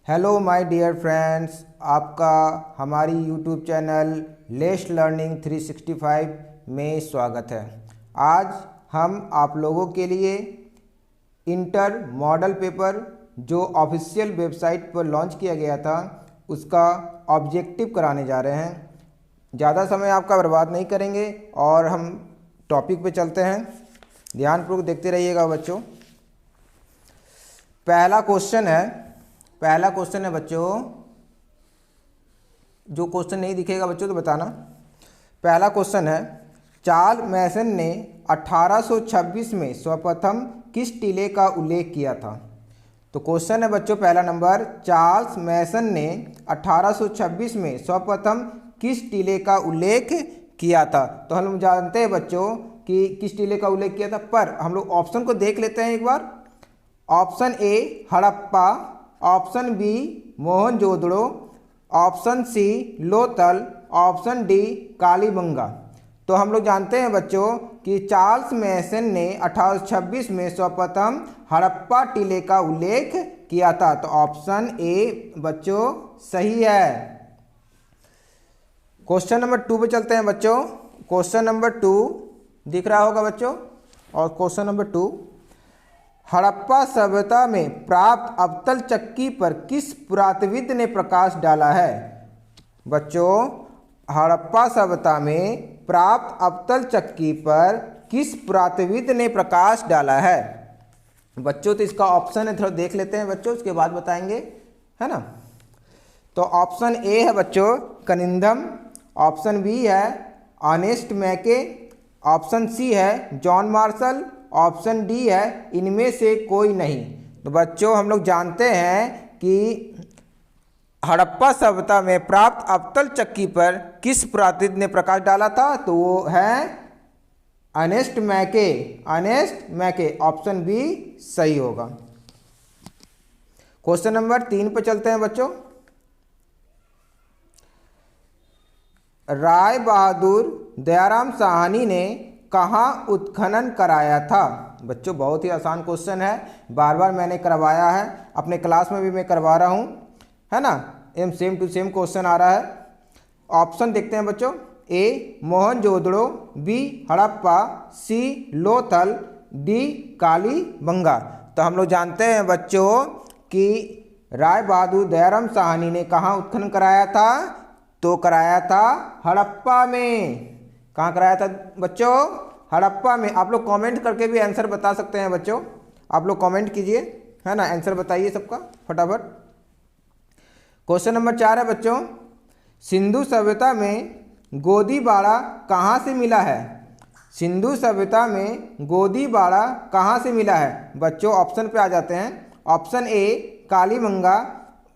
Hello my dear friends, आपका हमारी YouTube channel लेस्ट learning 365 में स्वागत है। आज हम आप लोगों के लिए इंटर मॉडल पेपर जो ऑफिशियल वेबसाइट पर लॉन्च किया गया था उसका ऑब्जेक्टिव कराने जा रहे हैं। ज़्यादा समय आपका बर्बाद नहीं करेंगे और हम टॉपिक पे चलते हैं। ध्यानपूर्वक देखते रहिएगा बच्चों। पहला क्वेश्चन है बच्चों, जो क्वेश्चन नहीं दिखेगा बच्चों तो बताना। पहला क्वेश्चन है, चार्ल्स मैसन ने 1826 में सर्वप्रथम किस टीले का उल्लेख किया था? तो क्वेश्चन है बच्चों पहला नंबर, चार्ल्स मैसन ने 1826 में सर्वप्रथम किस टीले का उल्लेख किया था? तो हम लोग जानते हैं बच्चों कि किस टीले का उल्लेख किया था, पर हम लोग ऑप्शन को देख लेते हैं एक बार। Option A Harappa, option B Mohenjodaro, option C Lothal, option D Kalibangan. तो हम लोग जानते हैं बच्चों कि चार्ल्स मैसन ने 1826 में सर्वप्रथम हड़प्पा टीले का उल्लेख किया था। तो ऑप्शन ए बच्चों सही है। क्वेश्चन नंबर 2 पे चलते हैं बच्चों। क्वेश्चन नंबर 2 दिख रहा होगा बच्चों। और क्वेश्चन नंबर 2, हड़प्पा सभ्यता में प्राप्त अवतल चक्की पर किस पुरातत्वविद ने प्रकाश डाला है? बच्चों, हड़प्पा सभ्यता में प्राप्त अवतल चक्की पर किस पुरातत्वविद ने प्रकाश डाला है? बच्चों तो इसका ऑप्शन है, थोड़ा देख लेते हैं बच्चों, उसके बाद बताएंगे, है ना। तो ऑप्शन ए है बच्चों कनिंघम, ऑप्शन बी है अर्नेस्ट मैके, ऑप्शन सी है जॉन मार्शल, ऑप्शन डी है इनमें से कोई नहीं। तो बच्चों हम लोग जानते हैं कि हड़प्पा सभ्यता में प्राप्त अवतल चक्की पर किस पुरातत्वविद ने प्रकाश डाला था? तो वो है अर्नेस्ट मैके। ऑप्शन बी सही होगा। क्वेश्चन नंबर 3 पर चलते हैं बच्चों। राय बहादुर दयाराम साहनी ने कहाँ उत्खनन कराया था? बच्चों बहुत ही आसान क्वेश्चन है, बार बार मैंने करवाया है, अपने क्लास में भी मैं करवा रहा हूँ, है ना। एकदम सेम टू सेम क्वेश्चन आ रहा है। ऑप्शन देखते हैं बच्चों। ए मोहनजोदड़ो, बी हड़प्पा, सी लोथल, डी कालीबंगा। तो हम लोग जानते हैं बच्चों कि राय बहादुर दयाराम साहनी ने कहाँ उत्खनन कराया था? तो कराया था हड़प्पा में। कहाँ कराया था बच्चों? हड़प्पा में। आप लोग कमेंट करके भी आंसर बता सकते हैं बच्चों, आप लोग कमेंट कीजिए, है ना, आंसर बताइए सबका फटाफट। क्वेश्चन नंबर 4 है बच्चों, सिंधु सभ्यता में गोदीबाड़ा कहाँ से मिला है? सिंधु सभ्यता में गोदीबाड़ा कहाँ से मिला है? बच्चों ऑप्शन पे आ जाते हैं। Option A Kalibangan,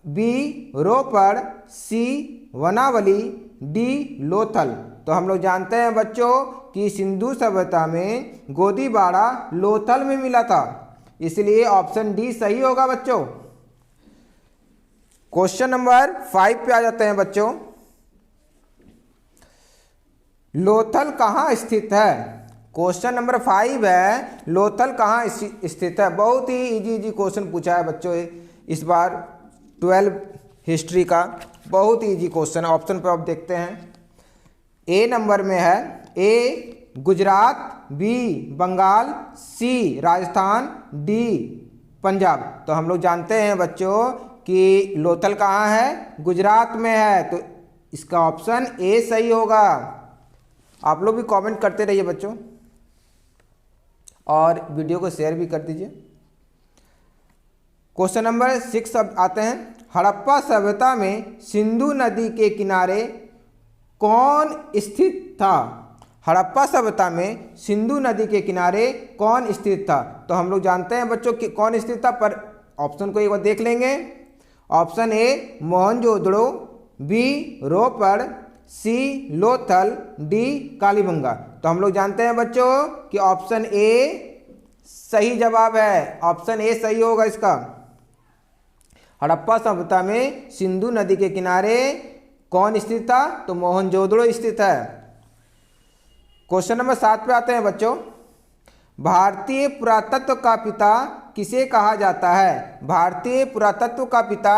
B Ropar, C Banawali, D Lothal. तो हम लोग जानते हैं बच्चों कि सिंधु सभ्यता में गोदीबाड़ा लोथल में मिला था, इसलिए ऑप्शन डी सही होगा बच्चों। क्वेश्चन नंबर 5 पे आ जाते हैं बच्चों। लोथल कहाँ स्थित है? क्वेश्चन नंबर 5 है, लोथल कहाँ स्थित है? बहुत ही इजी क्वेश्चन पूछा है बच्चों इस बार 12 हिस्ट्री का, बहुत ही इजी क्वेश्चन है। ऑप्शन पर आप देखते हैं। ए नंबर में है ए गुजरात, बी बंगाल, सी राजस्थान, डी पंजाब। तो हम लोग जानते हैं बच्चों कि लोथल कहाँ है? गुजरात में है, तो इसका ऑप्शन ए सही होगा। आप लोग भी कमेंट करते रहिए बच्चों और वीडियो को शेयर भी कर दीजिए। क्वेश्चन नंबर 6 अब आते हैं। हड़प्पा सभ्यता में सिंधु नदी के किनारे कौन स्थित था? हड़प्पा सभ्यता में सिंधु नदी के किनारे कौन स्थित था? तो हम लोग जानते हैं बच्चों कि कौन स्थित था, पर ऑप्शन को एक बार देख लेंगे। Option A Mohenjodaro, B Ropar, C Lothal, D Kalibangan. तो हम लोग जानते हैं बच्चों कि ऑप्शन ए सही जवाब है। ऑप्शन ए सही होगा इसका। हड़प्पा सभ्यता में सिंधु नदी के किनारे कौन स्थित था? तो मोहनजोदड़ो स्थित है। क्वेश्चन नंबर 7 पे आते हैं बच्चों। भारतीय पुरातत्व का पिता किसे कहा जाता है? भारतीय पुरातत्व का पिता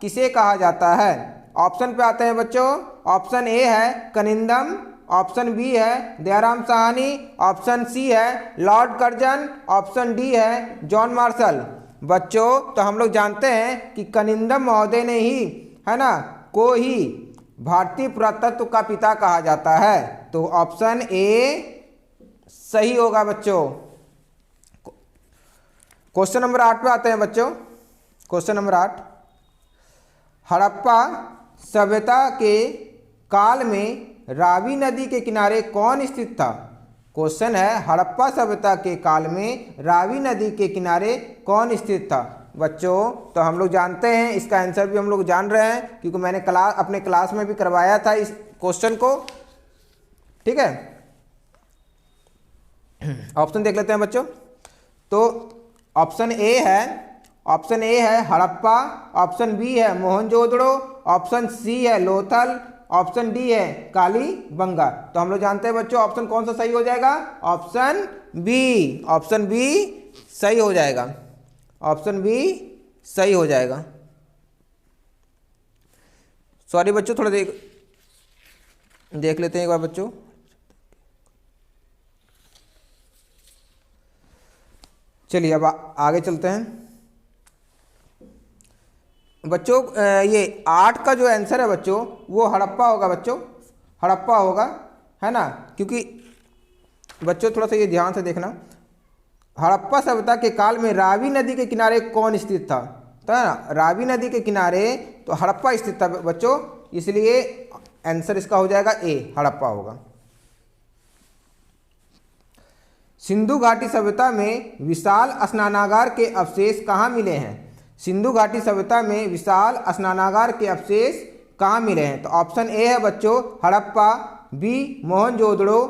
किसे कहा जाता है? ऑप्शन पे आते हैं बच्चों। ऑप्शन ए है कनिंदम, ऑप्शन बी है दयाराम साहनी, ऑप्शन सी है लॉर्ड कर्जन, ऑप्शन डी है जॉन मार्शल। बच्चों तो हम लोग जानते हैं कि कनिंदम महोदय ने ही, है ना, को ही भारतीय पुरातत्व का पिता कहा जाता है। तो ऑप्शन ए सही होगा बच्चों। क्वेश्चन नंबर 8 पे आते हैं बच्चों। क्वेश्चन नंबर 8, हड़प्पा सभ्यता के काल में रावी नदी के किनारे कौन स्थित था? क्वेश्चन है हड़प्पा सभ्यता के काल में रावी नदी के किनारे कौन स्थित था? बच्चों तो हम लोग जानते हैं, इसका आंसर भी हम लोग जान रहे हैं क्योंकि मैंने अपने क्लास में भी करवाया था इस क्वेश्चन को। ठीक है, ऑप्शन देख लेते हैं बच्चों। तो ऑप्शन ए है हड़प्पा, ऑप्शन बी है मोहनजोदड़ो, ऑप्शन सी है लोथल, ऑप्शन डी है कालीबंगा। तो हम लोग जानते हैं बच्चों ऑप्शन कौन सा सही हो जाएगा? Option B. ऑप्शन बी सही हो जाएगा। ऑप्शन बी सही हो जाएगा। सॉरी बच्चों, थोड़ा देख लेते हैं एक बार बच्चों। चलिए अब आगे चलते हैं बच्चों। ये 8 का जो आंसर है बच्चों वो हड़प्पा होगा बच्चों, हड़प्पा होगा, है ना। क्योंकि बच्चों थोड़ा सा ये ध्यान से देखना, हड़प्पा सभ्यता के काल में रावी नदी के किनारे कौन स्थित था? तो है ना, रावी नदी के किनारे तो हड़प्पा स्थित था बच्चों, इसलिए आंसर इसका हो जाएगा ए, हड़प्पा होगा। सिंधु घाटी सभ्यता में विशाल स्नानागार के अवशेष कहाँ मिले हैं? सिंधु घाटी सभ्यता में विशाल स्नानागार के अवशेष कहाँ मिले हैं? तो ऑप्शन ए है बच्चों हड़प्पा, बी मोहनजोदड़ो,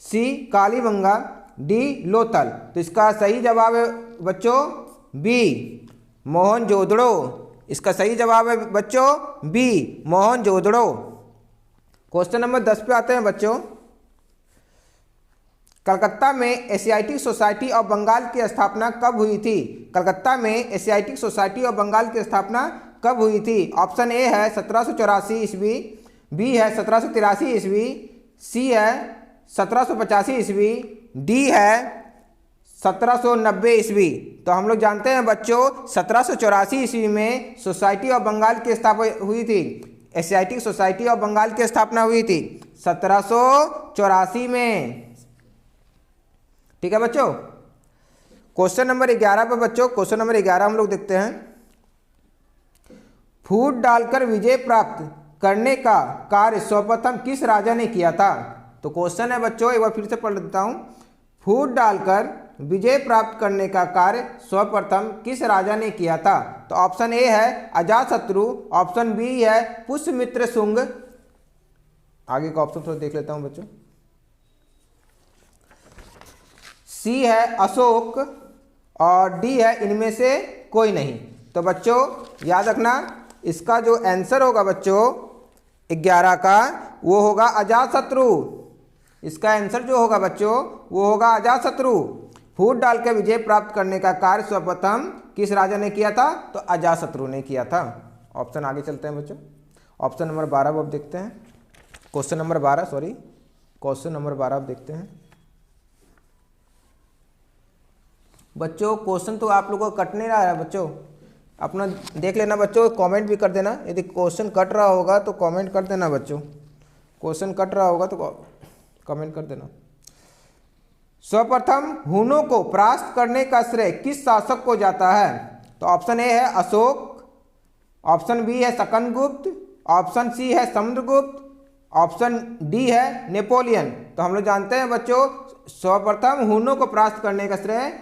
सी कालीबंगा, डी लोथल। तो इसका सही जवाब है बच्चों बी मोहनजोदड़ो। इसका सही जवाब है बच्चों बी मोहनजोदड़ो। क्वेश्चन नंबर 10 पे आते हैं बच्चों। कलकत्ता में एशियाटिक सोसाइटी ऑफ बंगाल की स्थापना कब हुई थी? कलकत्ता में एशियाटिक सोसाइटी ऑफ बंगाल की स्थापना कब हुई थी? ऑप्शन ए है 1784 ईस्वी, बी है 1783 ईस्वी, सी है 1785 ईस्वी, डी है 1790 ईस्वी। तो हम लोग जानते हैं बच्चों 1784 ईस्वी में सोसाइटी ऑफ बंगाल की स्थापना हुई थी। एशियाटिक सोसाइटी ऑफ बंगाल की स्थापना हुई थी 1784 में। ठीक है बच्चों। क्वेश्चन नंबर 11 पे बच्चों, क्वेश्चन नंबर 11 हम लोग देखते हैं। फूट डालकर विजय प्राप्त करने का कार्य सर्वप्रथम किस राजा ने किया था? तो क्वेश्चन है बच्चों, एक बार फिर से पढ़ देता हूं। फूट डालकर विजय प्राप्त करने का कार्य सर्वप्रथम किस राजा ने किया था? तो ऑप्शन ए है अजातशत्रु, ऑप्शन बी है पुष्यमित्र शुंग। आगे का ऑप्शन थोड़ा देख लेता हूं बच्चों। सी है अशोक और डी है इनमें से कोई नहीं। तो बच्चों याद रखना, इसका जो आंसर होगा बच्चों 11 का वो होगा अजातशत्रु। इसका आंसर जो होगा बच्चों वो होगा अजातशत्रु। फूट डाल के विजय प्राप्त करने का कार्य सर्वप्रथम किस राजा ने किया था? तो अजातशत्रु ने किया था। ऑप्शन आगे चलते हैं बच्चों। ऑप्शन नंबर 12 अब देखते हैं। क्वेश्चन नंबर 12 अब देखते हैं बच्चों। क्वेश्चन तो आप लोगों को कट नहीं रहा है बच्चों, अपना देख लेना बच्चों, कमेंट भी कर देना। यदि क्वेश्चन कट रहा होगा तो कमेंट कर देना बच्चों, क्वेश्चन कट रहा होगा तो कमेंट कर देना। सर्वप्रथम हुनों को परास्त करने का श्रेय किस शासक को जाता है? तो ऑप्शन ए है अशोक, ऑप्शन बी है सकंदगुप्त, ऑप्शन सी है समुद्रगुप्त, ऑप्शन डी है नेपोलियन। तो हम लोग जानते हैं बच्चों सर्वप्रथम हुनों को परास्त करने का श्रेय,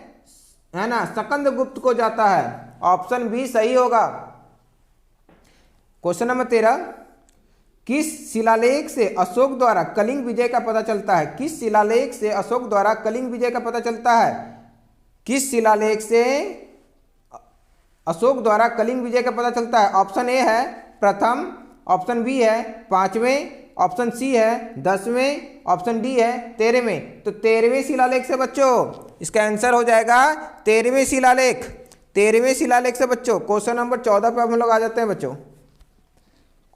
है ना, सकंदगुप्त को जाता है। ऑप्शन बी सही होगा। क्वेश्चन नंबर 13, किस शिलालेख से अशोक द्वारा कलिंग विजय का पता चलता है? किस शिलालेख से अशोक द्वारा कलिंग विजय का पता चलता है? किस शिलालेख से अशोक द्वारा कलिंग विजय का पता चलता है? ऑप्शन ए है प्रथम, ऑप्शन बी है 5वें, ऑप्शन सी है 10वें, ऑप्शन डी है 13वें। तो 13वें शिलालेख से बच्चों इसका आंसर हो जाएगा 13वें शिलालेख। 13वें शिलालेख से बच्चों। क्वेश्चन नंबर 14 पे हम लोग आ जाते हैं बच्चों।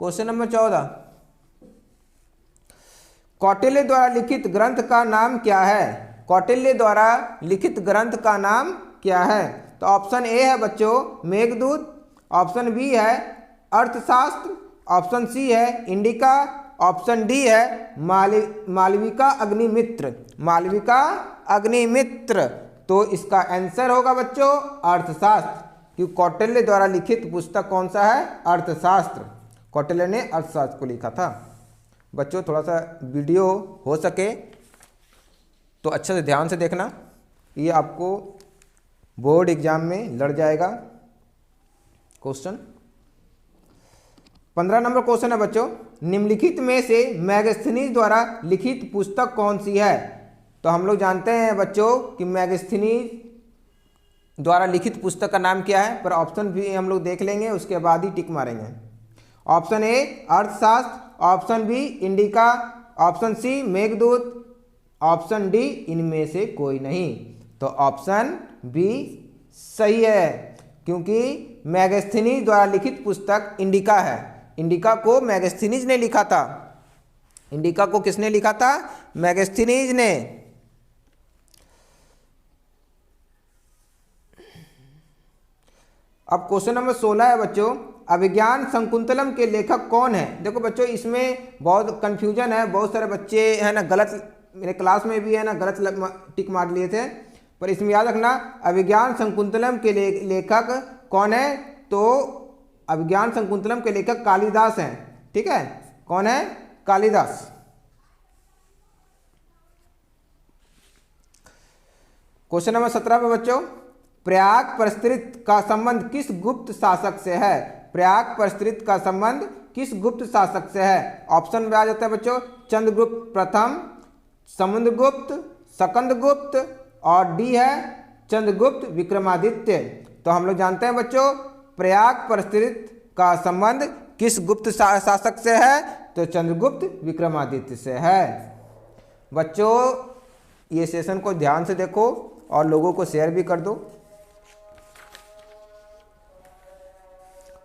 क्वेश्चन नंबर 14, कौटिल्य द्वारा लिखित ग्रंथ का नाम क्या है? कौटिल्य द्वारा लिखित ग्रंथ का नाम क्या है? तो ऑप्शन ए है बच्चों मेघदूत, ऑप्शन बी है अर्थशास्त्र, ऑप्शन सी है इंडिका, ऑप्शन डी है मालविका अग्निमित्र। मालविका अग्निमित्र। तो इसका आंसर होगा बच्चों अर्थशास्त्र, क्योंकि कौटिल्य द्वारा लिखित पुस्तक कौन सा है? अर्थशास्त्र। कौटिल्य ने अर्थशास्त्र को लिखा था। बच्चों थोड़ा सा वीडियो हो सके तो अच्छे से ध्यान से देखना, ये आपको बोर्ड एग्जाम में लड़ जाएगा। क्वेश्चन 15 नंबर क्वेश्चन है बच्चों, निम्नलिखित में से मैगस्थनीज द्वारा लिखित पुस्तक कौन सी है? तो हम लोग जानते हैं बच्चों कि मैगस्थनीज द्वारा लिखित पुस्तक का नाम क्या है, पर ऑप्शन भी हम लोग देख लेंगे, उसके बाद ही टिक मारेंगे। Option A Arthashastra, option B Indica, option C Meghaduta, option D इनमें से कोई नहीं। तो ऑप्शन बी सही है, क्योंकि मैगस्थनीज द्वारा लिखित पुस्तक इंडिका है। इंडिका को मैगस्थनीज ने लिखा था। इंडिका को किसने लिखा था? मैगस्थनीज ने। अब क्वेश्चन नंबर 16 है बच्चों, अभिज्ञान शकुंतलम के लेखक कौन है? देखो बच्चों इसमें बहुत कंफ्यूजन है, बहुत सारे बच्चे है ना गलत, मेरे क्लास में भी है ना गलत टिक मार लिए थे, पर इसमें याद रखना अभिज्ञान शकुंतलम के लेखक कौन है? तो अभिज्ञान शकुंतलम के लेखक कालिदास हैं। ठीक है, कौन है? कालिदास। क्वेश्चन नंबर 17 पे बच्चों, प्रयाग प्रस्तृत का संबंध किस गुप्त शासक से है? प्रयाग प्रस्तृत का संबंध किस गुप्त शासक से है? ऑप्शन में आ जाता है बच्चों चंद्रगुप्त प्रथम, समुद्रगुप्त, सकंदगुप्त और डी है चंद्रगुप्त विक्रमादित्य। तो हम लोग जानते हैं बच्चों प्रयाग प्रस्तृत का संबंध किस गुप्त शासक से है? तो चंद्रगुप्त विक्रमादित्य से है। बच्चों ये सेशन को ध्यान से देखो और लोगों को शेयर भी कर दो,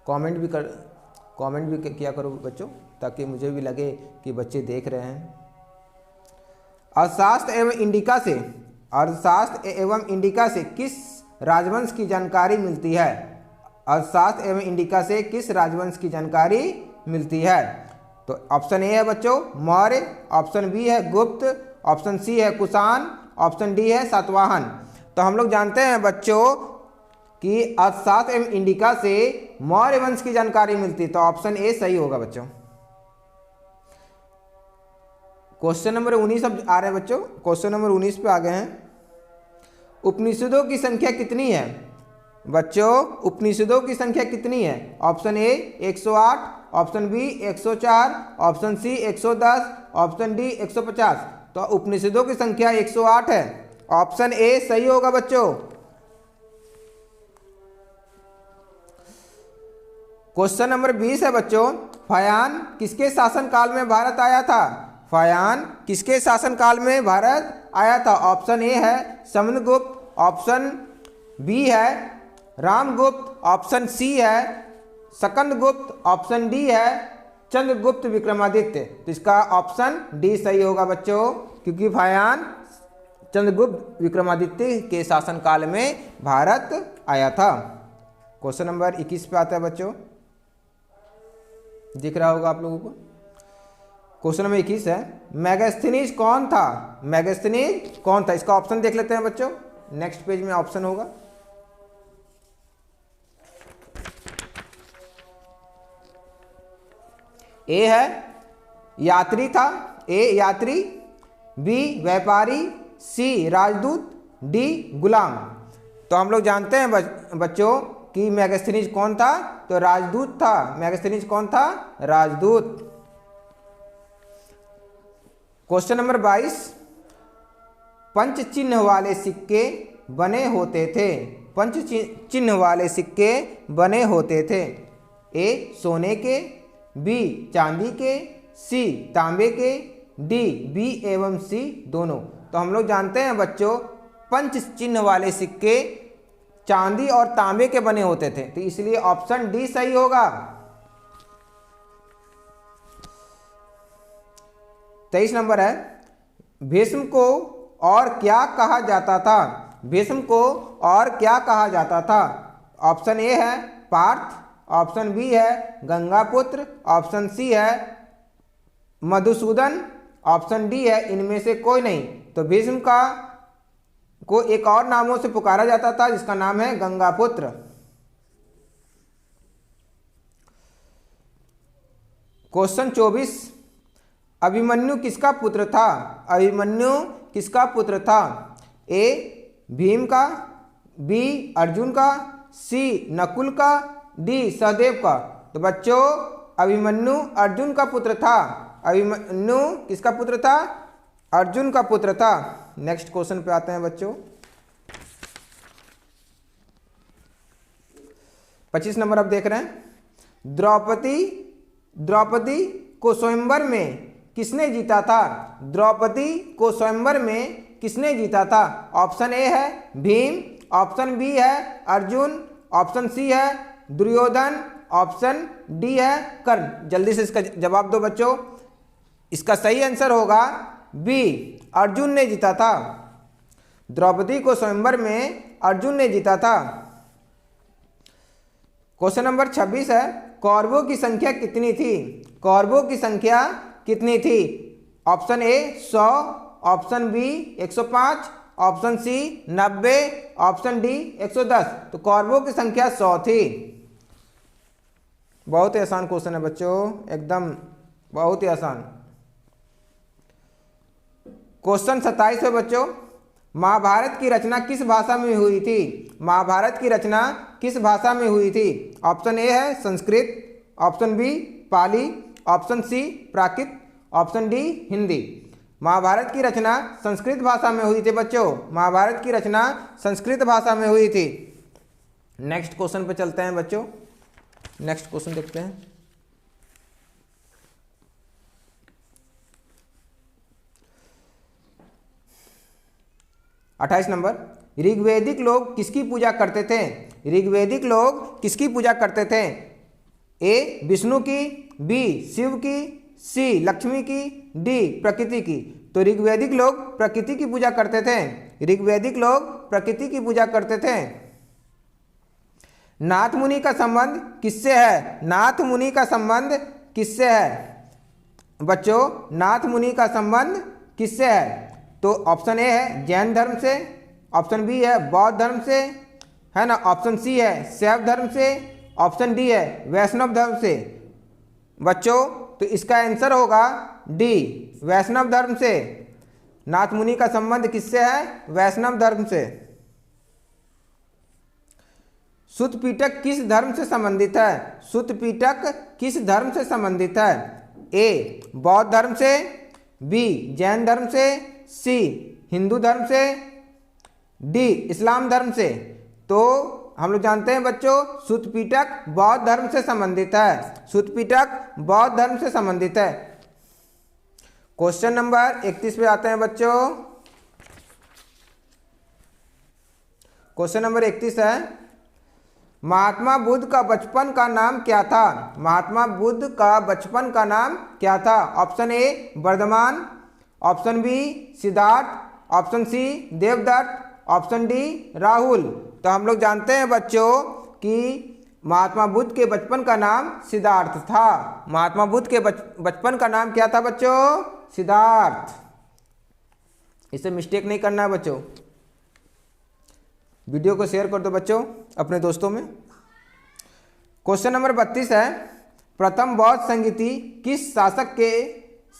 कमेंट भी किया करो बच्चों, ताकि मुझे भी लगे कि बच्चे देख रहे हैं। अर्थशास्त्र एवं इंडिका से किस राजवंश की जानकारी मिलती है? अर्थशास्त्र एवं इंडिका से किस राजवंश की जानकारी मिलती है? तो ऑप्शन ए है बच्चों मौर्य, ऑप्शन बी है गुप्त, ऑप्शन सी है कुषाण, ऑप्शन डी है सातवाहन। तो हम लोग जानते हैं बच्चों कि अर्थशास्त्र एवं इंडिका से मौर्य वंश की जानकारी मिलती है, तो ऑप्शन ए सही होगा बच्चों। क्वेश्चन नंबर 19 अब आ रहे हैं बच्चों, क्वेश्चन नंबर 19 पे आ गए हैं। उपनिषदों की संख्या कितनी है? बच्चों उपनिषदों की संख्या कितनी है? Option A 108, option B 104, option C 110, option D 150। तो उपनिषदों की संख्या 108 है, ऑप्शन ए सही होगा बच्चों। क्वेश्चन नंबर 20 है बच्चों, फायान किसके शासनकाल में भारत आया था? फायान किसके शासनकाल में भारत आया था? ऑप्शन ए है समुद्रगुप्त, ऑप्शन बी है रामगुप्त, ऑप्शन सी है सकंदगुप्त, ऑप्शन डी है चंद्रगुप्त विक्रमादित्य। तो इसका ऑप्शन डी सही होगा बच्चों, क्योंकि फायान चंद्रगुप्त विक्रमादित्य के शासनकाल में भारत आया था। क्वेश्चन नंबर 21 पे आता है बच्चों, दिख रहा होगा आप लोगों को। क्वेश्चन नंबर 21 है, मैगस्थनीज कौन था? मैगस्थनीज कौन था? इसका ऑप्शन देख लेते हैं बच्चों, नेक्स्ट पेज में ऑप्शन होगा। ए है यात्री था, ए यात्री, बी व्यापारी, सी राजदूत, डी गुलाम। तो हम लोग जानते हैं बच्चों कि मैगस्थनीज कौन था? तो राजदूत था। मैगस्थनीज कौन था? राजदूत। क्वेश्चन नंबर 22, पंच चिन्ह वाले सिक्के बने होते थे। पंच चिन्ह वाले सिक्के बने होते थे। ए सोने के, बी चांदी के, सी तांबे के, डी बी एवं सी दोनों। तो हम लोग जानते हैं बच्चों पंच चिन्ह वाले सिक्के चांदी और तांबे के बने होते थे, तो इसलिए ऑप्शन डी सही होगा। 23 नंबर है, भीष्म को और क्या कहा जाता था? भीष्म को और क्या कहा जाता था? ऑप्शन ए है पार्थ, ऑप्शन बी है गंगापुत्र, ऑप्शन सी है मधुसूदन, ऑप्शन डी है इनमें से कोई नहीं। तो भीष्म का को एक और नामों से पुकारा जाता था जिसका नाम है गंगापुत्र। क्वेश्चन 24, अभिमन्यु किसका पुत्र था? अभिमन्यु किसका पुत्र था? ए भीम का, बी अर्जुन का, सी नकुल का, डी सहदेव का। तो बच्चों अभिमन्यु अर्जुन का पुत्र था। अभिमन्यु किसका पुत्र था? अर्जुन का पुत्र था। नेक्स्ट क्वेश्चन पे आते हैं बच्चों। 25 नंबर आप देख रहे हैं, द्रौपदी को स्वयंवर में किसने जीता था? द्रौपदी को स्वयंवर में किसने जीता था? ऑप्शन ए है भीम, ऑप्शन बी है अर्जुन, ऑप्शन सी है दुर्योधन, ऑप्शन डी है कर्ण। जल्दी से इसका जवाब दो बच्चों। इसका सही आंसर होगा बी, अर्जुन ने जीता था। द्रौपदी को स्वयंवर में अर्जुन ने जीता था। क्वेश्चन नंबर 26 है, कौरवों की संख्या कितनी थी? कौरवों की संख्या कितनी थी? Option A 100, option B 105, option C 90, option D 110। तो कौरवों की संख्या 100 थी। बहुत ही आसान क्वेश्चन है बच्चों, एकदम बहुत ही आसान। क्वेश्चन 27 है बच्चों, महाभारत की रचना किस भाषा में हुई थी? महाभारत की रचना किस भाषा में हुई थी? ऑप्शन ए है संस्कृत, ऑप्शन बी पाली, ऑप्शन सी प्राकृत, ऑप्शन डी हिंदी। महाभारत की रचना संस्कृत भाषा में हुई थी बच्चों। महाभारत की रचना संस्कृत भाषा में हुई थी। नेक्स्ट क्वेश्चन पे चलते हैं बच्चों। नेक्स्ट क्वेश्चन देखते हैं। अट्ठाईस नंबर, ऋग्वैदिक लोग किसकी पूजा करते थे? ऋग्वैदिक लोग किसकी पूजा करते थे? ए विष्णु की, बी शिव की, सी लक्ष्मी की, डी प्रकृति की। तो ऋग्वैदिक लोग प्रकृति की पूजा करते थे। ऋग्वैदिक लोग प्रकृति की पूजा करते थे। नाथ मुनि का संबंध किससे है? नाथ मुनि का संबंध किससे है बच्चों? नाथ मुनि का संबंध किससे है? तो ऑप्शन ए है जैन धर्म से, ऑप्शन बी है बौद्ध धर्म से, है ना, ऑप्शन सी है शैव धर्म से, ऑप्शन डी है वैष्णव धर्म से। बच्चों तो इसका आंसर होगा डी, वैष्णव धर्म से। नाथ मुनि का संबंध किससे है? वैष्णव धर्म से। सुत पिटक किस धर्म से संबंधित है? सुत पिटक किस धर्म से संबंधित है? ए बौद्ध धर्म से, बी जैन धर्म से, सी हिंदू धर्म से, डी इस्लाम धर्म से। तो हम लोग जानते हैं बच्चों सुत पिटक बौद्ध धर्म से संबंधित है। सुत पिटक बौद्ध धर्म से संबंधित है। क्वेश्चन नंबर 31 पे आते हैं बच्चों। क्वेश्चन नंबर 31 है, महात्मा बुद्ध का बचपन का नाम क्या था? महात्मा बुद्ध का बचपन का नाम क्या था? Option A Vardhaman, option B Siddhartha, option C Devdatta, option D Rahul. तो हम लोग जानते हैं बच्चों कि महात्मा बुद्ध के बचपन का नाम सिद्धार्थ था। महात्मा बुद्ध के बचपन का नाम क्या था बच्चों? सिद्धार्थ। इसे मिस्टेक नहीं करना है बच्चों। वीडियो को शेयर कर दो बच्चों अपने दोस्तों में। क्वेश्चन नंबर 32 है, प्रथम बौद्ध संगीति किस शासक के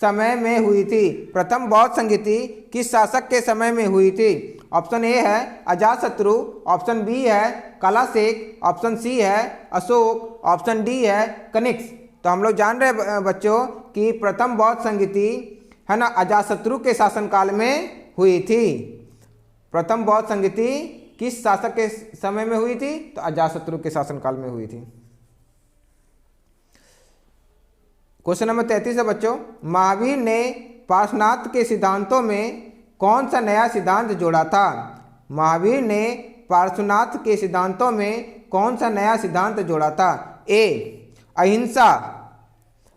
समय में हुई थी? प्रथम बौद्ध संगीति किस शासक के समय में हुई थी? ऑप्शन ए है अजातशत्रु, ऑप्शन बी है कालाशेख, ऑप्शन सी है अशोक, ऑप्शन डी है कनिष्क। तो हम लोग जान रहे हैं बच्चों कि प्रथम बौद्ध संगीति है ना अजातशत्रु के शासनकाल में हुई थी। प्रथम बौद्ध संगीति किस शासक के समय में हुई थी? तो अजातशत्रु के शासनकाल में हुई थी। क्वेश्चन नंबर 33 है बच्चों, महावीर ने पार्श्वनाथ के सिद्धांतों में कौन सा नया सिद्धांत जोड़ा था? महावीर ने पार्श्वनाथ के सिद्धांतों में कौन सा नया सिद्धांत जोड़ा था? ए अहिंसा,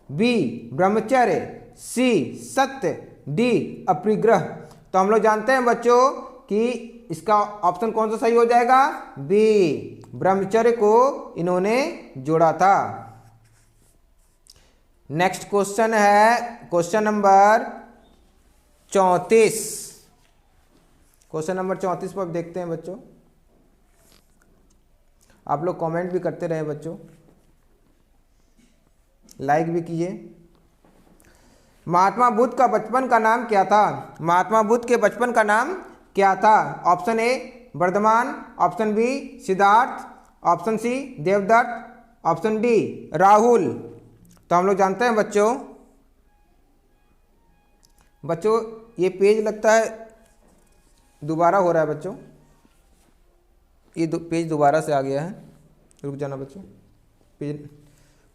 बी ब्रह्मचर्य, सी सत्य, डी अपरिग्रह। तो हम लोग जानते हैं बच्चों कि इसका ऑप्शन कौन सा सही हो जाएगा, बी, ब्रह्मचर्य को इन्होंने जोड़ा था। नेक्स्ट क्वेश्चन है क्वेश्चन नंबर 34। क्वेश्चन नंबर 34 पर देखते हैं बच्चों। आप लोग कमेंट भी करते रहे बच्चों, लाइक भी कीजिए। महात्मा बुद्ध का बचपन का नाम क्या था? महात्मा बुद्ध के बचपन का नाम क्या था? Option A Vardhaman, option B Siddhartha, option C Devdatta, option D Rahul. तो हम लोग जानते हैं बच्चों ये पेज लगता है दोबारा हो रहा है बच्चों, ये पेज दोबारा से आ गया है, रुक जाना बच्चों। पेज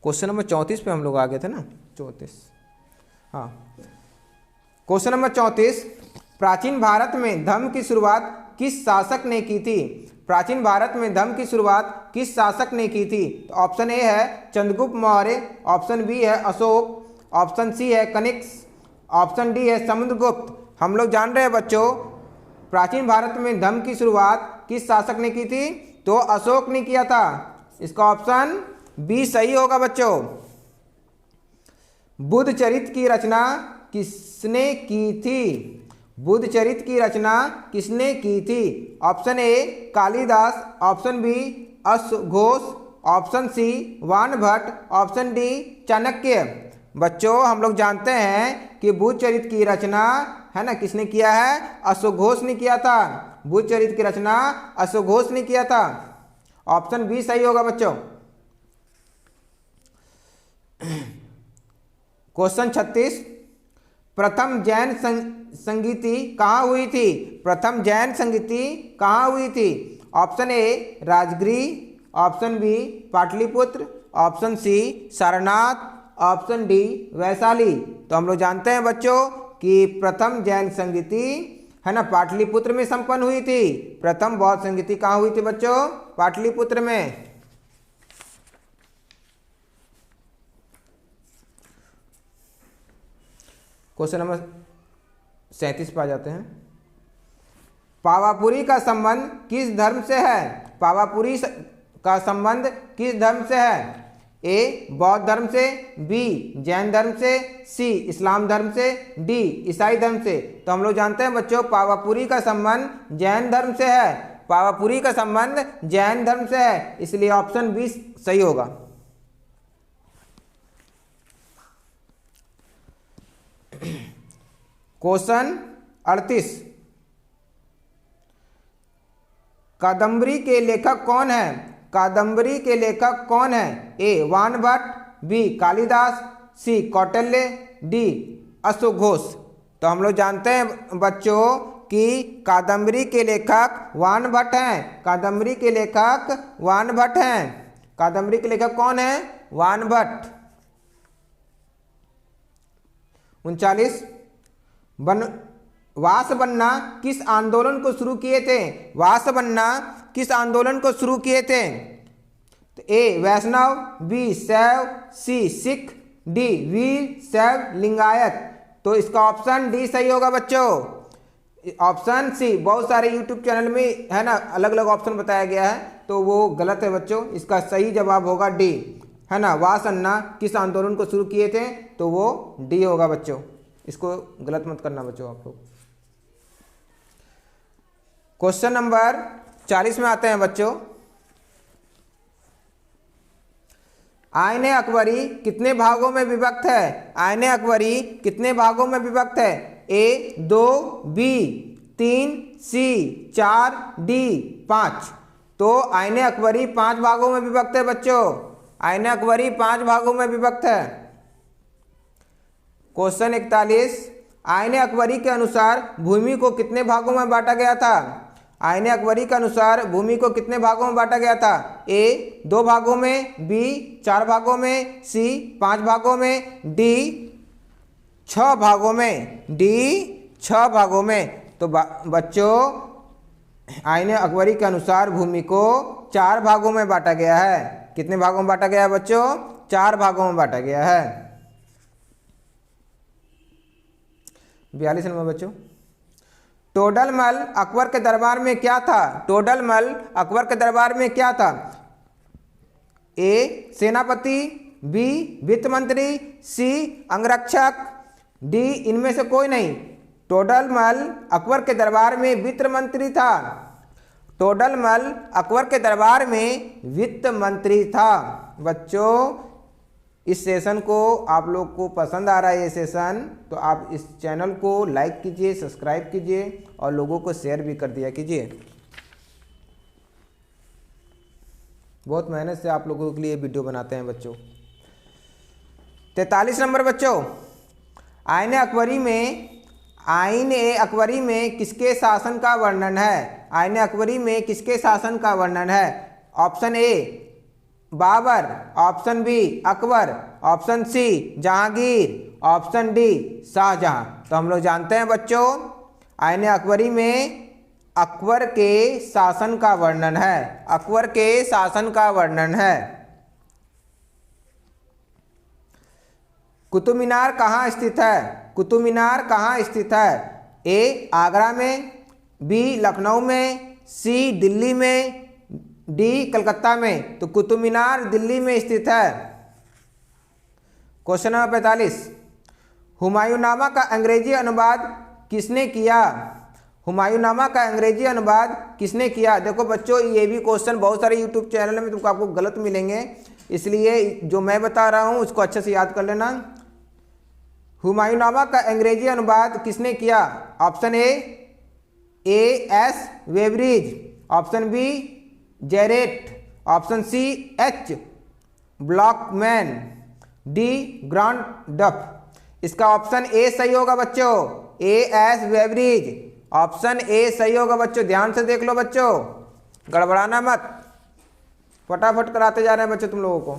क्वेश्चन नंबर 34 पे हम लोग आ गए थे ना, 34। हाँ, क्वेश्चन नंबर 34, प्राचीन भारत में धर्म की शुरुआत किस शासक ने की थी? प्राचीन भारत में धर्म की शुरुआत किस शासक ने की थी? तो ऑप्शन ए है चंद्रगुप्त मौर्य, ऑप्शन बी है अशोक, ऑप्शन सी है कनिष्क, ऑप्शन डी है समुद्रगुप्त। हम लोग जान रहे हैं बच्चों प्राचीन भारत में धर्म की शुरुआत किस शासक ने की थी? तो अशोक ने किया था। इसका ऑप्शन बी सही होगा बच्चों। बुद्ध चरित्र की रचना किसने की थी? बुद्ध चरित्र की रचना किसने की थी? Option A Kalidasa, option B अश्वघोष, option C Banabhatta, option D Chanakya. बच्चों हम लोग जानते हैं कि बुद्ध चरित्र की रचना है ना किसने किया है? अश्वघोष ने किया था। बुद्ध चरित्र की रचना अश्वघोष ने किया था। ऑप्शन बी सही होगा बच्चों। क्वेश्चन 36, प्रथम जैन संगीति कहाँ हुई थी? प्रथम जैन संगीति कहाँ हुई थी? Option A Rajgriha, option B Pataliputra, option C Sarnath, option D Vaishali. तो हम लोग जानते हैं बच्चों कि प्रथम जैन संगीति है ना पाटलिपुत्र में संपन्न हुई थी। प्रथम बौद्ध संगीति कहाँ हुई थी बच्चों? पाटलिपुत्र में। क्वेश्चन नंबर 37 पर आ जाते हैं। पावापुरी का संबंध किस धर्म से है? पावापुरी का संबंध किस धर्म से है? ए बौद्ध धर्म से, बी जैन धर्म से, सी इस्लाम धर्म से, डी ईसाई धर्म से। तो हम लोग जानते हैं बच्चों पावापुरी का संबंध जैन धर्म से है। पावापुरी का संबंध जैन धर्म से है, इसलिए ऑप्शन बी सही होगा। क्वेश्चन 38, कादम्बरी के लेखक कौन है? कादम्बरी के लेखक कौन है? ए वानभट्ट, बी कालिदास, सी कौटिल्य, डी अश्वघोष। तो हम लोग जानते हैं बच्चों कि कादम्बरी के लेखक वानभट्ट हैं। कादम्बरी के लेखक वानभट्ट हैं। कादम्बरी के लेखक कौन है? वानभट्ट। 39, वासवन्ना किस आंदोलन को शुरू किए थे? वासवन्ना किस आंदोलन को शुरू किए थे? तो ए वैष्णव, बी शैव, सी सिख, डी वीर शैव लिंगायत। तो इसका ऑप्शन डी सही होगा बच्चों। ऑप्शन सी बहुत सारे यूट्यूब चैनल में है ना अलग अलग ऑप्शन बताया गया है, तो वो गलत है बच्चों। इसका सही जवाब होगा डी, है ना। वासन्ना किस आंदोलन को शुरू किए थे? तो वो डी होगा बच्चों। इसको गलत मत करना बच्चों आप लोग। क्वेश्चन नंबर 40 में आते हैं बच्चों। आईने अकबरी कितने भागों में विभक्त है? आईने अकबरी कितने भागों में विभक्त है? ए 2, बी 3, सी 4, डी 5। तो आईने अकबरी 5 भागों में विभक्त है बच्चों। आईने अकबरी 5 भागों में विभक्त है। क्वेश्चन 41, आईने अकबरी के अनुसार भूमि को कितने भागों में बांटा गया था? आईने अकबरी के अनुसार भूमि को कितने भागों में बांटा गया था? ए 2 भागों में, बी 4 भागों में, सी 5 भागों में, डी 6 भागों में। डी 6 भागों में। तो बच्चों आईने अकबरी के अनुसार भूमि को 4 भागों में बांटा गया है। कितने भागों में बांटा गया है बच्चों? 4 भागों में बांटा गया है। 42 नंबर बच्चों, टोडरमल अकबर के दरबार में क्या था? टोडरमल अकबर के दरबार में क्या था? ए सेनापति, बी वित्त मंत्री, सी अंगरक्षक, डी इनमें से कोई नहीं। टोडरमल अकबर के दरबार में वित्त मंत्री था। टोडरमल अकबर के दरबार में वित्त मंत्री था। बच्चों इस सेशन को आप लोग को पसंद आ रहा है ये सेशन, तो आप इस चैनल को लाइक कीजिए, सब्सक्राइब कीजिए और लोगों को शेयर भी कर दिया कीजिए। बहुत मेहनत से आप लोगों के लिए वीडियो बनाते हैं बच्चों। 43 नंबर बच्चों, आईन ए अकबरी में किसके शासन का वर्णन है? आईन अकबरी में किसके शासन का वर्णन है? Option A Babur, option B Akbar, option C Jahangir, option D Shahjahan. तो हम लोग जानते हैं बच्चों आईन अकबरी में अकबर के शासन का वर्णन है। अकबर के शासन का वर्णन है। कुतुब मीनार कहाँ स्थित है? कुतुब मीनार कहाँ स्थित है? ए आगरा में, बी लखनऊ में, सी दिल्ली में, डी कलकत्ता में। तो कुतुब मीनार दिल्ली में स्थित है। क्वेश्चन नंबर 45, हुमायूंनामा का अंग्रेजी अनुवाद किसने किया? हुमायूंनामा का अंग्रेजी अनुवाद किसने किया? देखो बच्चों ये भी क्वेश्चन बहुत सारे यूट्यूब चैनल में तुमको आपको गलत मिलेंगे, इसलिए जो मैं बता रहा हूँ उसको अच्छे से याद कर लेना। हुमायूंनामा का अंग्रेजी अनुवाद किसने किया? Option A S Beveridge, option B Jarrett, option C H Blochmann, D Grant Duff. इसका ऑप्शन ए सही होगा बच्चों, ए एस वेबरिज। ऑप्शन ए सही होगा बच्चों, ध्यान से देख लो बच्चों, गड़बड़ाना मत, फटाफट कराते जा रहे हैं बच्चों तुम लोगों को।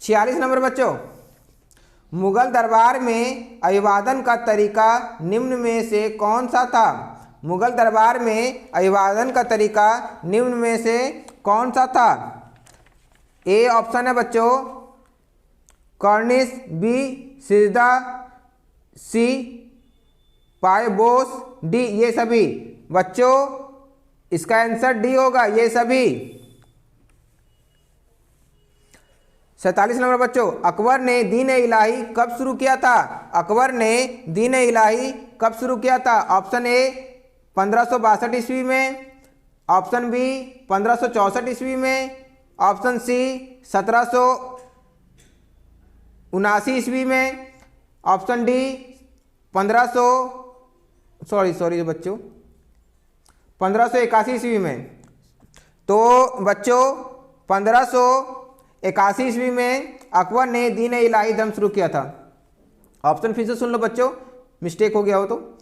46 नंबर बच्चों, मुगल दरबार में अभिवादन का तरीका निम्न में से कौन सा था? मुगल दरबार में अभिवादन का तरीका निम्न में से कौन सा था? ए ऑप्शन है बच्चों कॉर्निश, बी सिजदा, सी पायबोस, डी ये सभी। बच्चों इसका आंसर डी होगा, ये सभी। 47 नंबर बच्चों, अकबर ने दीन इलाही कब शुरू किया था? अकबर ने दीन इलाही कब शुरू किया था? ऑप्शन ए 1562 ईस्वी में, ऑप्शन बी 1564 ईस्वी में, ऑप्शन सी 1779 ईस्वी में, ऑप्शन डी 1581 ईस्वी में। तो बच्चों 1581 ईस्वी में अकबर ने दीन इलाही धर्म शुरू किया था। ऑप्शन फिर से सुन लो बच्चों, मिस्टेक हो गया हो तो।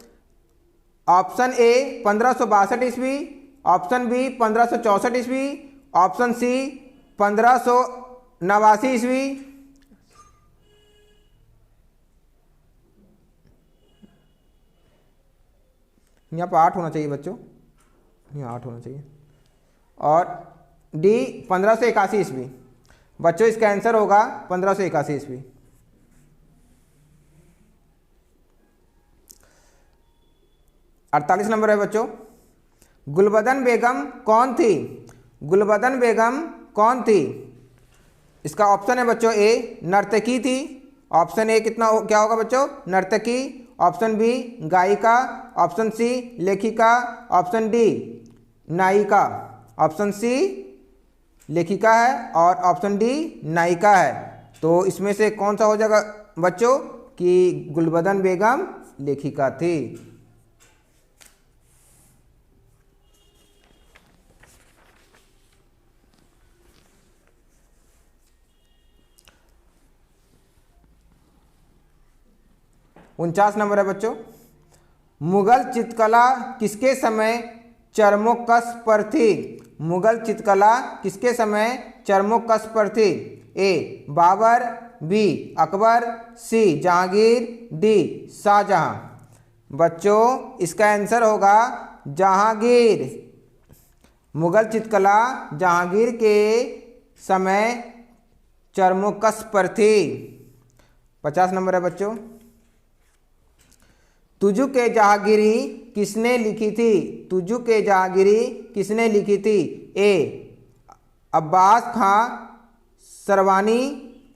ऑप्शन ए 1562 ईस्वी, ऑप्शन बी 1564 ईस्वी, ऑप्शन सी 1589 ईस्वी। यहाँ पर 8 होना चाहिए बच्चों, यहाँ 8 होना चाहिए, और डी 1581 ईस्वी। बच्चों इसका आंसर होगा 1581 ईस्वी। अड़तालीस नंबर है बच्चों, गुलबदन बेगम कौन थी? गुलबदन बेगम कौन थी? इसका ऑप्शन है बच्चों ए नर्तकी थी, ऑप्शन ए क्या होगा बच्चों नर्तकी, ऑप्शन बी गायिका, ऑप्शन सी लेखिका, ऑप्शन डी नायिका। ऑप्शन सी लेखिका है और ऑप्शन डी नायिका है। तो इसमें से कौन सा हो जाएगा बच्चों कि गुलबदन बेगम लेखिका थी। उनचास नंबर है बच्चों, मुगल चित्रकला किसके समय चरमोकस पर थी? मुगल चित्रकला किसके समय चरमोकस पर थी? ए बाबर, बी अकबर, सी जहांगीर, डी शाहजहां। बच्चों इसका आंसर होगा जहांगीर। मुगल चित्रकला जहांगीर के समय चरमोकस पर थी। 50 नंबर है बच्चों। तुझु के जहांगीरी किसने लिखी थी? तुझु के जहांगीरी किसने लिखी थी? ए अब्बास खां सरवानी,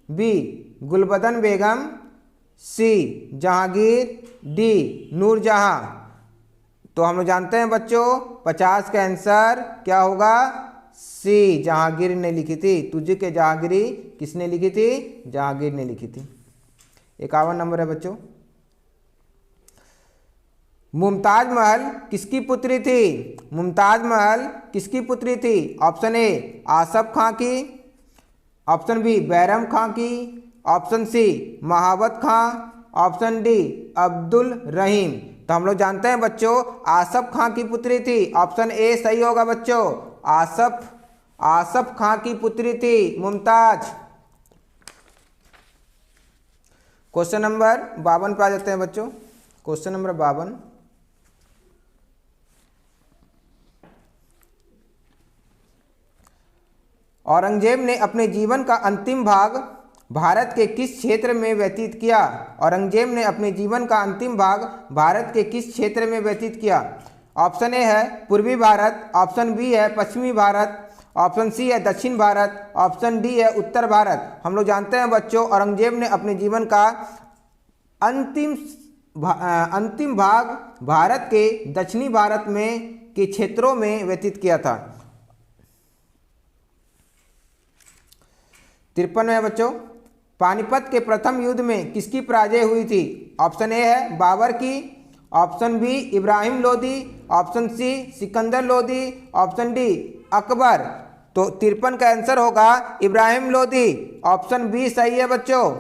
बी गुलबदन बेगम, सी जहांगीर, डी नूरजहां। तो हम लोग जानते हैं बच्चों 50 का आंसर क्या होगा? सी जहांगीर ने लिखी थी। तुझे के जहांगीरी किसने लिखी थी? जहांगीर ने लिखी थी। 51 नंबर है बच्चों। मुमताज महल किसकी पुत्री थी? मुमताज महल किसकी पुत्री थी? ऑप्शन ए आसफ खां की, ऑप्शन बी बैरम खां की, ऑप्शन सी महावत खां, ऑप्शन डी अब्दुल रहीम। तो हम लोग जानते हैं बच्चों आसफ खां की पुत्री थी। ऑप्शन ए सही होगा बच्चों। आसफ खां की पुत्री थी मुमताज। क्वेश्चन नंबर 52 पे आ जाते हैं बच्चों। Question number 52। औरंगजेब ने अपने जीवन का अंतिम भाग भारत के किस क्षेत्र में व्यतीत किया? औरंगजेब ने अपने जीवन का अंतिम भाग भारत के किस क्षेत्र में व्यतीत किया? ऑप्शन ए है पूर्वी भारत, ऑप्शन बी है पश्चिमी भारत, ऑप्शन सी है दक्षिण भारत, ऑप्शन डी है उत्तर भारत। हम लोग जानते हैं बच्चों औरंगजेब ने अपने जीवन का अंतिम भाग भारत के दक्षिणी भारत में के क्षेत्रों में व्यतीत किया था। 53 है बच्चों। पानीपत के प्रथम युद्ध में किसकी पराजय हुई थी? ऑप्शन ए है बाबर की, option B Ibrahim Lodi, option C Sikandar Lodi, option D Akbar. तो 53 का आंसर होगा इब्राहिम लोदी। ऑप्शन बी सही है बच्चों।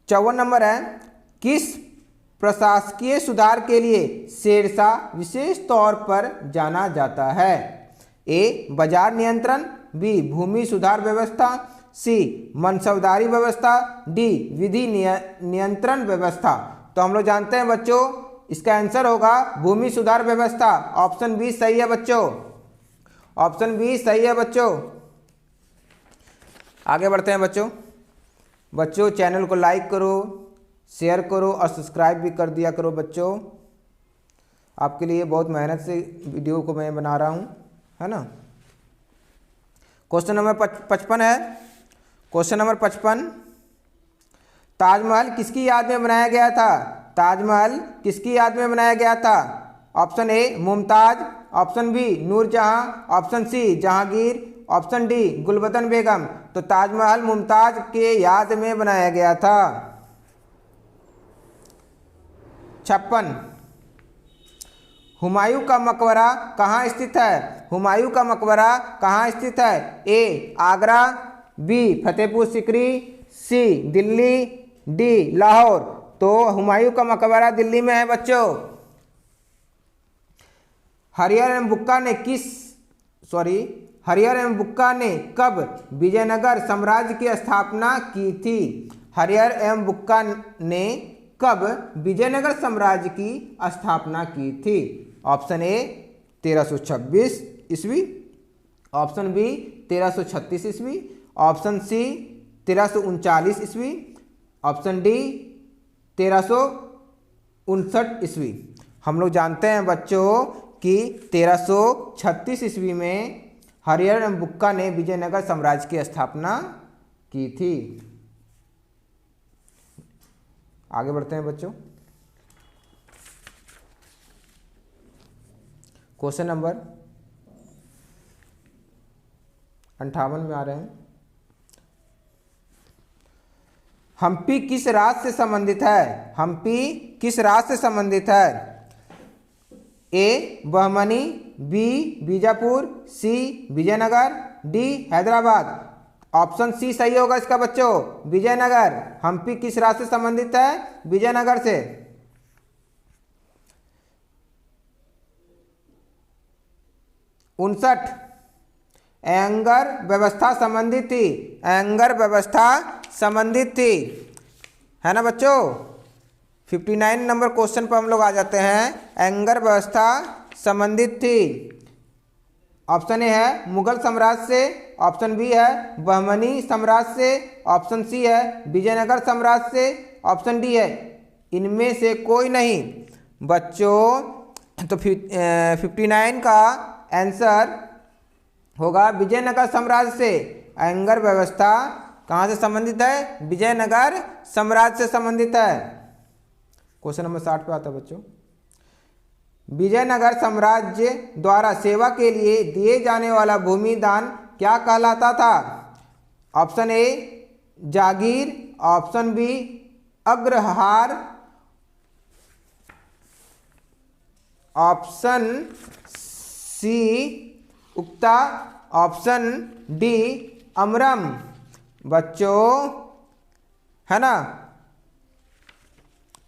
54 नंबर है। किस प्रशासकीय सुधार के लिए शेरशाह विशेष तौर पर जाना जाता है? ए बाजार नियंत्रण, बी भूमि सुधार व्यवस्था, सी मनसबदारी व्यवस्था, डी विधि नियंत्रण व्यवस्था। तो हम लोग जानते हैं बच्चों इसका आंसर होगा भूमि सुधार व्यवस्था। ऑप्शन बी सही है बच्चों। ऑप्शन बी सही है बच्चों। आगे बढ़ते हैं बच्चों चैनल को लाइक करो, शेयर करो और सब्सक्राइब भी कर दिया करो बच्चों। आपके लिए बहुत मेहनत से वीडियो को मैं बना रहा हूँ, है ना। क्वेश्चन नंबर 55 है। Question number 55। ताजमहल किसकी याद में बनाया गया था? ताजमहल किसकी याद में बनाया गया था? Option A Mumtaz, option B Nur Jahan, option C Jahangir, option D Gulbadan Begum. तो ताजमहल मुमताज के याद में बनाया गया था। 56। हुमायूं का मकबरा कहाँ स्थित है? हुमायूं का मकबरा कहाँ स्थित है? ए आगरा, बी फतेहपुर सीकरी, सी दिल्ली, डी लाहौर। तो हुमायूं का मकबरा दिल्ली में है बच्चों। हरिहर एवं बुक्का ने कब विजयनगर साम्राज्य की स्थापना की थी? हरिहर एवं बुक्का ने कब विजयनगर साम्राज्य की स्थापना की थी? ऑप्शन ए 1326 ईस्वी, ऑप्शन बी 1336 ईस्वी, ऑप्शन सी 1339 ईस्वी, ऑप्शन डी 1359 ईस्वी। हम लोग जानते हैं बच्चों कि 1336 ईस्वी में हरिहर एवं बुक्का ने विजयनगर साम्राज्य की स्थापना की थी। आगे बढ़ते हैं बच्चों। क्वेश्चन नंबर 58 में आ रहे हैं। हम्पी किस राज्य से संबंधित है? हम्पी किस राज्य से संबंधित है? A Bahmani, B Bijapur, C Vijayanagar, D Hyderabad. Option C सही होगा इसका बच्चों, विजयनगर। हम्पी किस राज्य से संबंधित है? विजयनगर से। 59 एंगर व्यवस्था संबंधित थी। एंगर व्यवस्था संबंधित थी, है ना बच्चों। 59 नंबर क्वेश्चन पर हम लोग आ जाते हैं। एंगर व्यवस्था संबंधित थी। ऑप्शन ए है मुगल साम्राज्य से, ऑप्शन बी है बहमनी साम्राज्य से, ऑप्शन सी है विजयनगर साम्राज्य से, ऑप्शन डी है इनमें से कोई नहीं। बच्चों तो 59 का आंसर होगा विजयनगर साम्राज्य से। अयंगर व्यवस्था कहाँ से संबंधित है? विजयनगर साम्राज्य से संबंधित है। क्वेश्चन नंबर 60 पे आता है बच्चों। विजयनगर साम्राज्य द्वारा सेवा के लिए दिए जाने वाला भूमि दान क्या कहलाता था? ऑप्शन ए जागीर, ऑप्शन बी अग्रहार, ऑप्शन सी उक्ता, ऑप्शन डी अमरम। बच्चों है ना,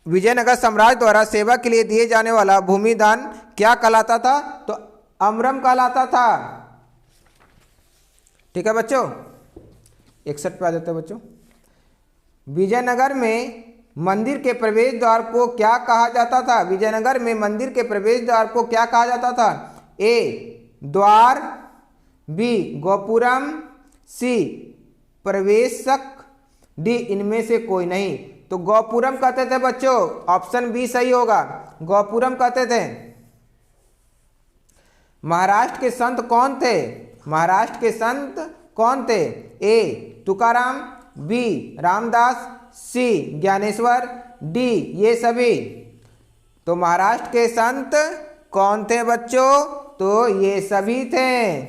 विजयनगर साम्राज्य द्वारा सेवा के लिए दिए जाने वाला भूमि दान क्या कहलाता था? तो अमरम कहलाता था। ठीक है बच्चों, 61 पे आ जाते हैं बच्चों। विजयनगर में मंदिर के प्रवेश द्वार को क्या कहा जाता था? विजयनगर में मंदिर के प्रवेश द्वार को क्या कहा जाता था? ए द्वार, बी गोपुरम, सी प्रवेशक, डी इनमें से कोई नहीं। तो गोपुरम कहते थे बच्चों, ऑप्शन बी सही होगा, गोपुरम कहते थे। महाराष्ट्र के संत कौन थे? महाराष्ट्र के संत कौन थे? ए तुकाराम, बी रामदास, सी ज्ञानेश्वर, डी ये सभी। तो महाराष्ट्र के संत कौन थे बच्चों? तो ये सभी थे।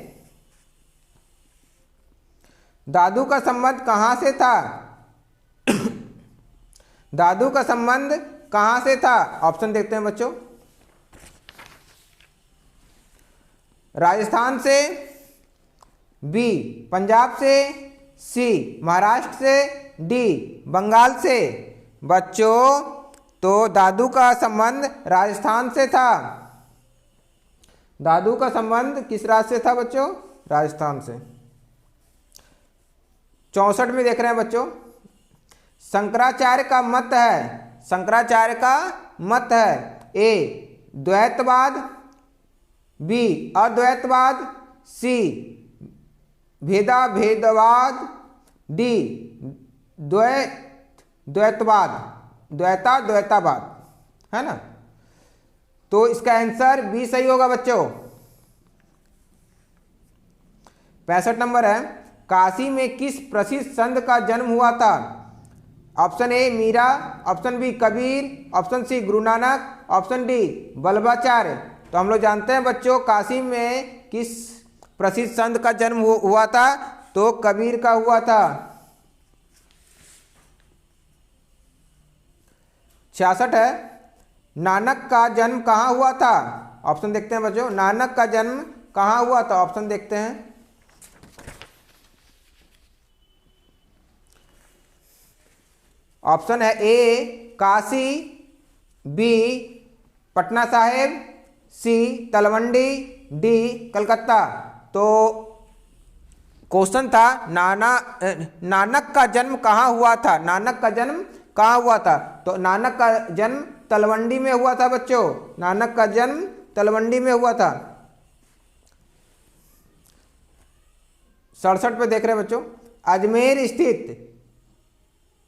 दादू का संबंध कहां से था? दादू का संबंध कहां से था? ऑप्शन देखते हैं बच्चों। राजस्थान से, बी पंजाब से, सी महाराष्ट्र से, डी बंगाल से। बच्चों तो दादू का संबंध राजस्थान से था। दादू का संबंध किस राज्य से था बच्चों? राजस्थान से। 64 में देख रहे हैं बच्चों। शंकराचार्य का मत है, शंकराचार्य का मत है ए द्वैतवाद, बी अद्वैतवाद, सी भेदाभेदवाद, डी द्वैतवाद, द्वैतावाद, है ना। तो इसका आंसर बी सही होगा बच्चों। 65 नंबर है। काशी में किस प्रसिद्ध संत का जन्म हुआ था? Option A Meera, option B Kabir, option C Guru Nanak, option D Vallabhacharya. तो हम लोग जानते हैं बच्चों काशी में किस प्रसिद्ध संत का जन्म हुआ था? तो कबीर का हुआ था। 66 है। नानक का जन्म कहाँ हुआ था? ऑप्शन देखते हैं बच्चों। नानक का जन्म कहाँ हुआ था? ऑप्शन देखते हैं। ऑप्शन है ए काशी, बी पटना साहिब, सी तलवंडी, डी कलकत्ता। तो क्वेश्चन था नानक का जन्म कहाँ हुआ था? नानक का जन्म कहाँ हुआ था? तो नानक का जन्म तलवंडी में हुआ था बच्चों। नानक का जन्म तलवंडी में हुआ था। 67 पे देख रहे हैं बच्चों। अजमेर स्थित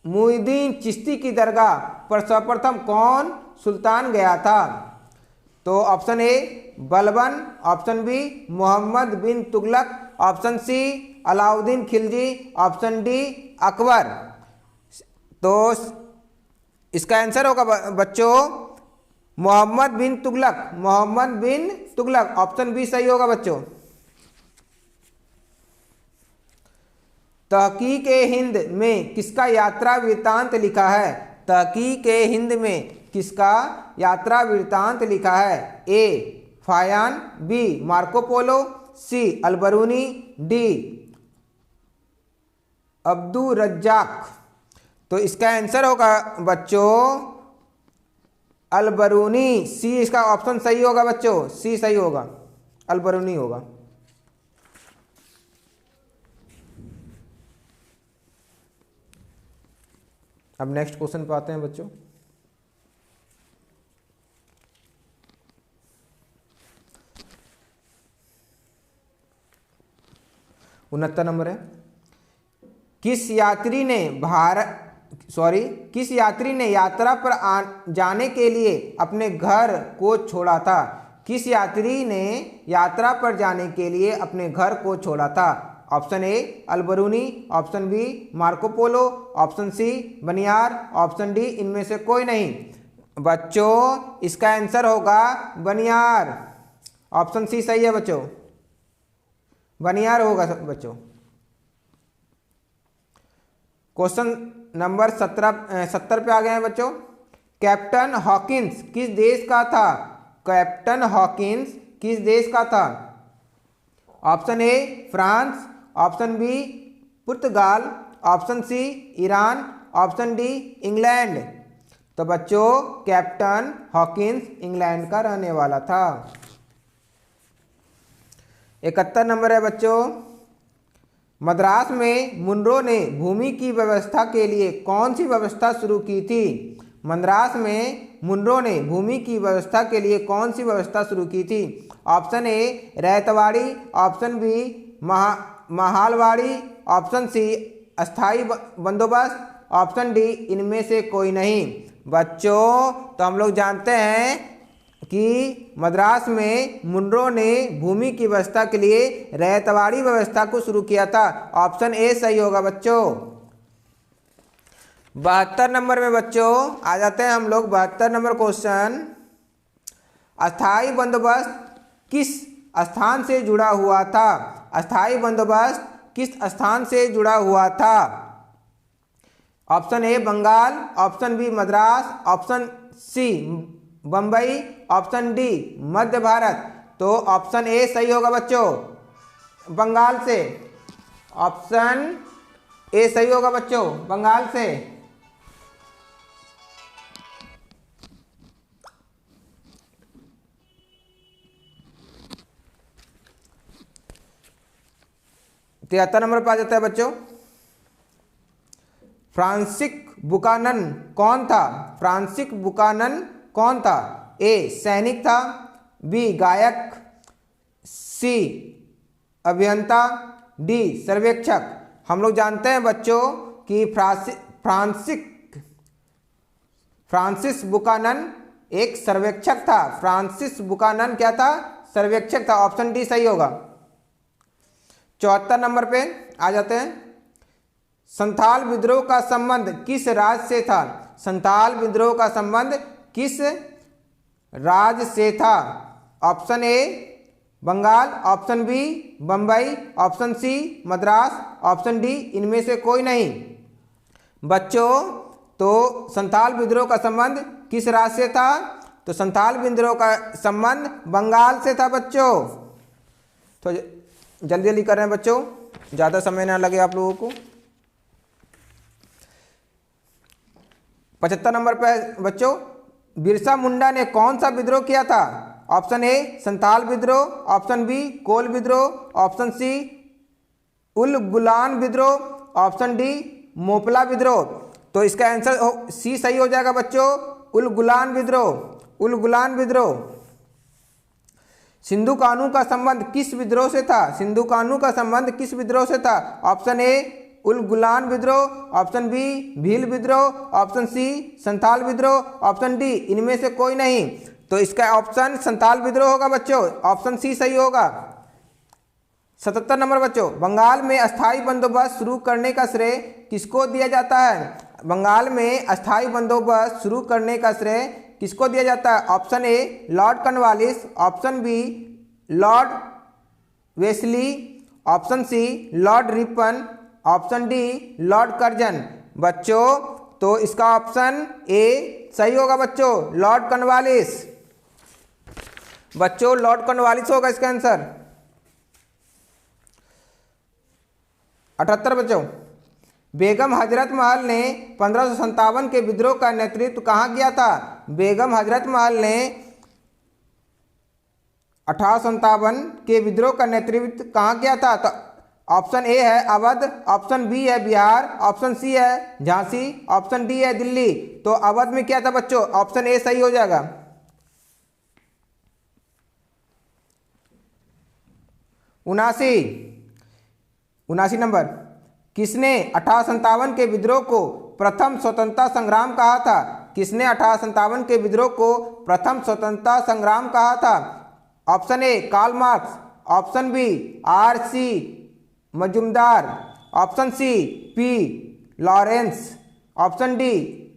मुइनुद्दीन चिश्ती की दरगाह पर सर्वप्रथम कौन सुल्तान गया था? तो option A Balban, option B Mohammad bin Tughlaq, option C Alauddin Khilji, option D Akbar. तो इसका आंसर होगा बच्चों मोहम्मद बिन तुगलक, मोहम्मद बिन तुगलक, ऑप्शन बी सही होगा बच्चों। तहकीक ए हिंद में किसका यात्रा वृत्तांत लिखा है? तहकीक ए हिंद में किसका यात्रा वृत्तांत लिखा है? ए फायान, बी मार्को पोलो, सी अलबरूनी, डी अब्दुर रज्जाक। तो इसका आंसर होगा बच्चों अलबरूनी, सी इसका ऑप्शन सही होगा बच्चों, सी सही होगा, अलबरूनी होगा। अब नेक्स्ट क्वेश्चन पे आते हैं बच्चों। 69 नंबर है। किस यात्री ने यात्रा पर जाने के लिए अपने घर को छोड़ा था? किस यात्री ने यात्रा पर जाने के लिए अपने घर को छोड़ा था? Option A Alberuni, option B Marco Polo, option C Bernier, option D इनमें से कोई नहीं। बच्चों इसका आंसर होगा बनियार। ऑप्शन सी सही है बच्चों, बनियार होगा बच्चों। क्वेश्चन नंबर 70 पे आ गए हैं बच्चों। कैप्टन हॉकिंस किस देश का था? कैप्टन हॉकिंस किस देश का था? Option A France, option B Portugal, option C Iran, option D England. तो बच्चों कैप्टन हॉकिंस इंग्लैंड का रहने वाला था। 71 नंबर है बच्चों। मद्रास में मुनरो ने भूमि की व्यवस्था के लिए कौन सी व्यवस्था शुरू की थी? मद्रास में मुनरो ने भूमि की व्यवस्था के लिए कौन सी व्यवस्था शुरू की थी? Option A Ryotwari, option B Mahalwari, option C अस्थाई बंदोबस्त, ऑप्शन डी इनमें से कोई नहीं। बच्चों तो हम लोग जानते हैं कि मद्रास में मुनरो ने भूमि की व्यवस्था के लिए रैयतवाड़ी व्यवस्था को शुरू किया था। ऑप्शन ए सही होगा बच्चों। 72 नंबर में बच्चों आ जाते हैं हम लोग। 72 नंबर क्वेश्चन, अस्थाई बंदोबस्त किस स्थान से जुड़ा हुआ था? अस्थाई बंदोबस्त किस स्थान से जुड़ा हुआ था? Option A Bengal, option B Madras, option C Bombay, option D Madhya Bharat. तो ऑप्शन ए सही होगा बच्चों, बंगाल से। ऑप्शन ए सही होगा बच्चों, बंगाल से। तिहत्तर नंबर पर आ जाता है बच्चों। फ्रांसिस बुकानन कौन था? फ्रांसिस बुकानन कौन था? ए सैनिक था, बी गायक, सी अभियंता, डी सर्वेक्षक। हम लोग जानते हैं बच्चों कि फ्रांसिस बुकानन एक सर्वेक्षक था। फ्रांसिस बुकानन क्या था? सर्वेक्षक था। ऑप्शन डी सही होगा। 74 नंबर पे आ जाते हैं। संथाल विद्रोह का संबंध किस राज्य से था? संथाल विद्रोह का संबंध किस राज्य से था? Option A Bengal, option B Bombay, option C Madras, option D इनमें से कोई नहीं। बच्चों तो संथाल विद्रोह का संबंध किस राज्य से था? तो संथाल विद्रोह का संबंध बंगाल से था बच्चों। तो जल्दी जल्दी कर रहे हैं बच्चों, ज़्यादा समय ना लगे आप लोगों को। 75 नंबर पर बच्चों, बिरसा मुंडा ने कौन सा विद्रोह किया था? ऑप्शन ए संथाल विद्रोह, ऑप्शन बी कोल विद्रोह, ऑप्शन सी उल गुलान विद्रोह, ऑप्शन डी मोपला विद्रोह। तो इसका आंसर सी सही हो जाएगा बच्चों, उल गुलान विद्रोह। उल गुलान विद्रोह। सिंधु कानून का संबंध किस विद्रोह से था? सिंधु कानून का संबंध किस विद्रोह से था? ऑप्शन ए उल गुलान विद्रोह, ऑप्शन बी भील विद्रोह, ऑप्शन सी संथाल विद्रोह, ऑप्शन डी इनमें से कोई नहीं। तो इसका ऑप्शन संथाल विद्रोह होगा बच्चों। ऑप्शन सी सही होगा। 77 नंबर बच्चों, बंगाल में अस्थाई बंदोबस्त शुरू करने का श्रेय किसको दिया जाता है? बंगाल में अस्थाई बंदोबस्त शुरू करने का श्रेय किसको दिया जाता है? Option A Lord Cornwallis, option B Lord Wellesley, option C Lord Ripon, option D Lord Curzon. बच्चों तो इसका ऑप्शन ए सही होगा बच्चों, लॉर्ड कॉर्नवालिस। बच्चों लॉर्ड कॉर्नवालिस होगा इसका आंसर। 78 बच्चों, बेगम हजरत महल ने 1557 के विद्रोह का नेतृत्व कहाँ किया था? बेगम हजरत महल ने 1857 के विद्रोह का नेतृत्व कहाँ किया था? तो ऑप्शन ए है अवध, ऑप्शन बी है बिहार, ऑप्शन सी है झांसी, ऑप्शन डी है दिल्ली। तो अवध में क्या था बच्चों? ऑप्शन ए सही हो जाएगा। 79 79 नंबर, किसने 1857 के विद्रोह को प्रथम स्वतंत्रता संग्राम कहा था? किसने 1857 के विद्रोह को प्रथम स्वतंत्रता संग्राम कहा था? Option A Karl Marx, option B R.C. Majumdar, option C P. Lawrence, option D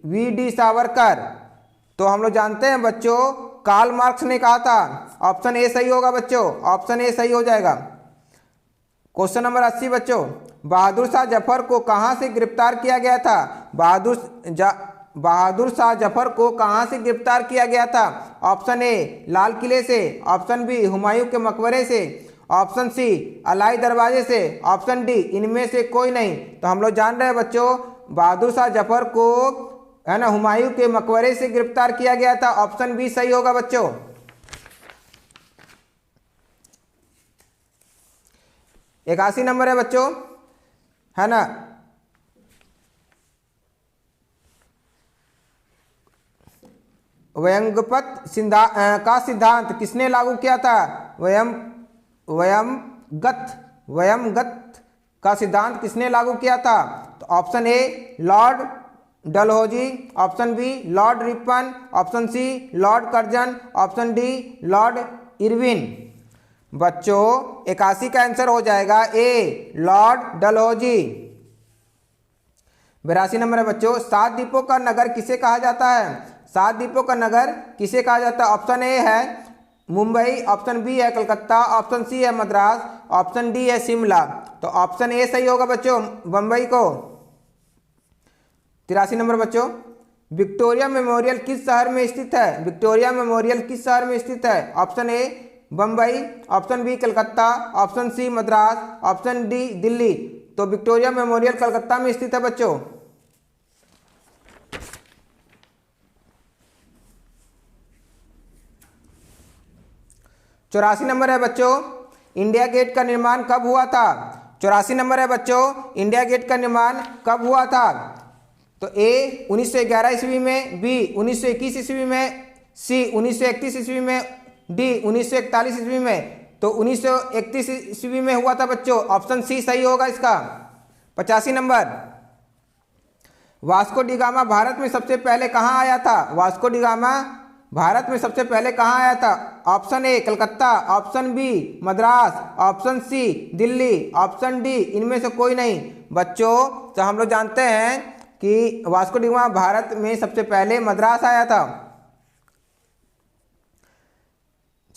V.D. Savarkar. तो हम लोग जानते हैं बच्चों कार्ल मार्क्स ने कहा था। ऑप्शन ए सही होगा बच्चों, ऑप्शन ए सही हो जाएगा। क्वेश्चन नंबर 80 बच्चों, बहादुर शाह जफर को कहां से गिरफ्तार किया गया था? बहादुर शाह जफर को कहां से गिरफ्तार किया गया था? ऑप्शन ए लाल किले से, ऑप्शन बी हुमायूं के मकबरे से, ऑप्शन सी अलाई दरवाजे से, ऑप्शन डी इनमें से कोई नहीं। तो हम लोग जान रहे हैं बच्चों बहादुर शाह जफर को है ना हुमायूं के मकबरे से गिरफ्तार किया गया था। ऑप्शन बी सही होगा बच्चों। 81 नंबर है बच्चों, है ना, व्यंग्यपद का सिद्धांत किसने लागू किया था? व्यंग्यगत का सिद्धांत किसने लागू किया था? तो option A Lord Dalhousie, option B Lord Ripon, option C Lord Curzon, option D Lord Irwin. बच्चों 81 का आंसर हो जाएगा ए लॉर्ड डलहौजी। 82 नंबर है बच्चों, 7 द्वीपों का नगर किसे कहा जाता है? 7 द्वीपों का नगर किसे कहा जाता है? ऑप्शन ए है मुंबई, ऑप्शन बी है कलकत्ता, ऑप्शन सी है मद्रास, ऑप्शन डी है शिमला। तो ऑप्शन ए सही होगा बच्चों, बंबई को। 83 नंबर बच्चों, विक्टोरिया मेमोरियल किस शहर में स्थित है? विक्टोरिया मेमोरियल किस शहर में स्थित है? Option A Bombay, option B Calcutta, option C Madras, option D Delhi. तो विक्टोरिया मेमोरियल कलकत्ता में स्थित है बच्चों। 84 नंबर है बच्चों, इंडिया गेट का निर्माण कब हुआ था? 84 नंबर है बच्चों, इंडिया गेट का निर्माण कब हुआ था? तो ए 1911 ईस्वी में, बी 1921 ईस्वी में, सी 1931 ईस्वी में, डी 1941 ईस्वी में। तो 1931 ईस्वी में हुआ था बच्चों, ऑप्शन सी सही होगा इसका। 85 number, Vasco D gamma Bharat में सबसे पहले कहाँ आया था? वास्को डी गामा भारत में सबसे पहले कहाँ आया था? Option A Calcutta, option B Madras, option C Delhi, option D इनमें से कोई नहीं। बच्चों तो हम लोग जानते हैं कि वास्को डी गामा भारत में सबसे पहले मद्रास आया था।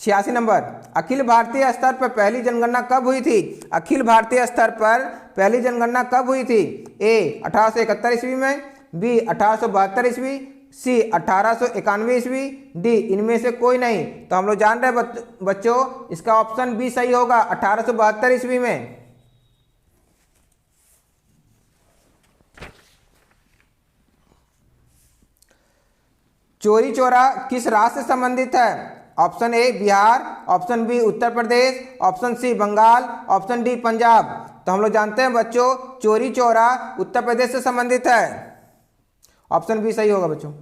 86 नंबर, अखिल भारतीय स्तर पर पहली जनगणना कब हुई थी? अखिल भारतीय स्तर पर पहली जनगणना कब हुई थी? ए 1871 ईस्वी में, बी 1872 ईस्वी, सी 1891 ईस्वी, डी इनमें से कोई नहीं। तो हम लोग जान रहे हैं बच्चों इसका ऑप्शन बी सही होगा, 1872 ईस्वी में। चोरी चौरा किस राज्य से संबंधित है? Option A Bihar, option B Uttar Pradesh, option C Bengal, option D Punjab. तो हम लोग जानते हैं बच्चों चोरी चौरा उत्तर प्रदेश से संबंधित है। ऑप्शन बी सही होगा बच्चों।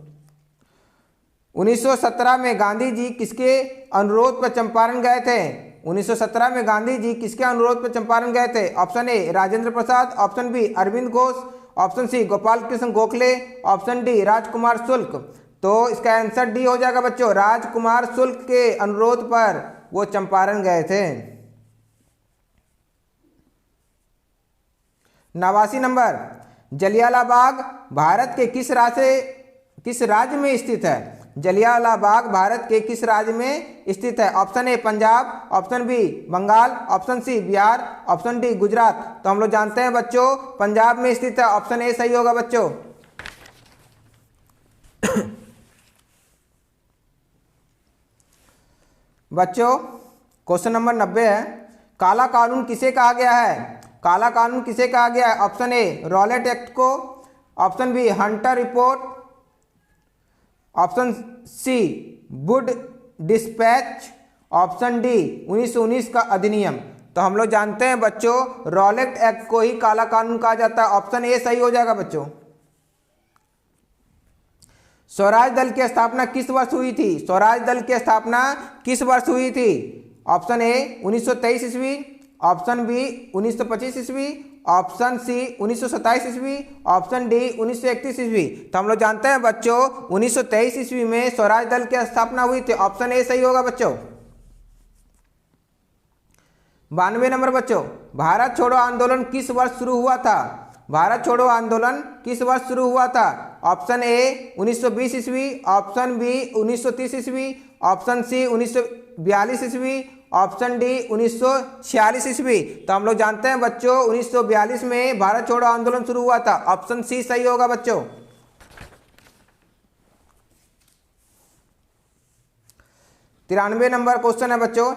1917 में गांधी जी किसके अनुरोध पर चंपारण गए थे? 1917 में गांधी जी किसके अनुरोध पर चंपारण गए थे? Option A Rajendra Prasad, option B Arvind Ghosh, option C Gopal Krishna Gokhale, option D Rajkumar Shukla. तो इसका आंसर डी हो जाएगा बच्चों, राजकुमार शुक्ल के अनुरोध पर वो चंपारण गए थे। 89 नंबर, जलियांवाला बाग भारत के किस राज्य में स्थित है? जलियांवाला बाग भारत के किस राज्य में स्थित है? Option A Punjab, option B Bengal, option C Bihar, option D Gujarat. तो हम लोग जानते हैं बच्चों पंजाब में स्थित है, ऑप्शन ए सही होगा बच्चों। बच्चों क्वेश्चन नंबर 90 है, काला कानून किसे कहा गया है? काला कानून किसे कहा गया है? ऑप्शन ए रॉलेट एक्ट को, option B Hunter report, option C Wood dispatch, option D 1919 का अधिनियम। तो हम लोग जानते हैं बच्चों रॉलेट एक्ट को ही काला कानून कहा जाता है, ऑप्शन ए सही हो जाएगा बच्चों। स्वराज दल की स्थापना किस वर्ष हुई थी? स्वराज दल की स्थापना किस वर्ष हुई थी? ऑप्शन ए 1923 ईस्वी, ऑप्शन बी 1925 ईस्वी, ऑप्शन सी 1927 ईस्वी, ऑप्शन डी 1931 ईस्वी। तो हम लोग जानते हैं बच्चों 1923 ईस्वी में स्वराज दल की स्थापना हुई थी। ऑप्शन ए सही होगा बच्चों। 92 नंबर बच्चों, भारत छोड़ो आंदोलन किस वर्ष शुरू हुआ था? भारत छोड़ो आंदोलन किस वर्ष शुरू हुआ था? ऑप्शन ए 1920 ईस्वी, ऑप्शन बी 1930 ईस्वी, ऑप्शन सी 1942 ईस्वी, ऑप्शन डी 1946 ईस्वी। तो हम लोग जानते हैं बच्चों 1942 में भारत छोड़ो आंदोलन शुरू हुआ था। ऑप्शन सी सही होगा बच्चों। 93 नंबर क्वेश्चन है बच्चों,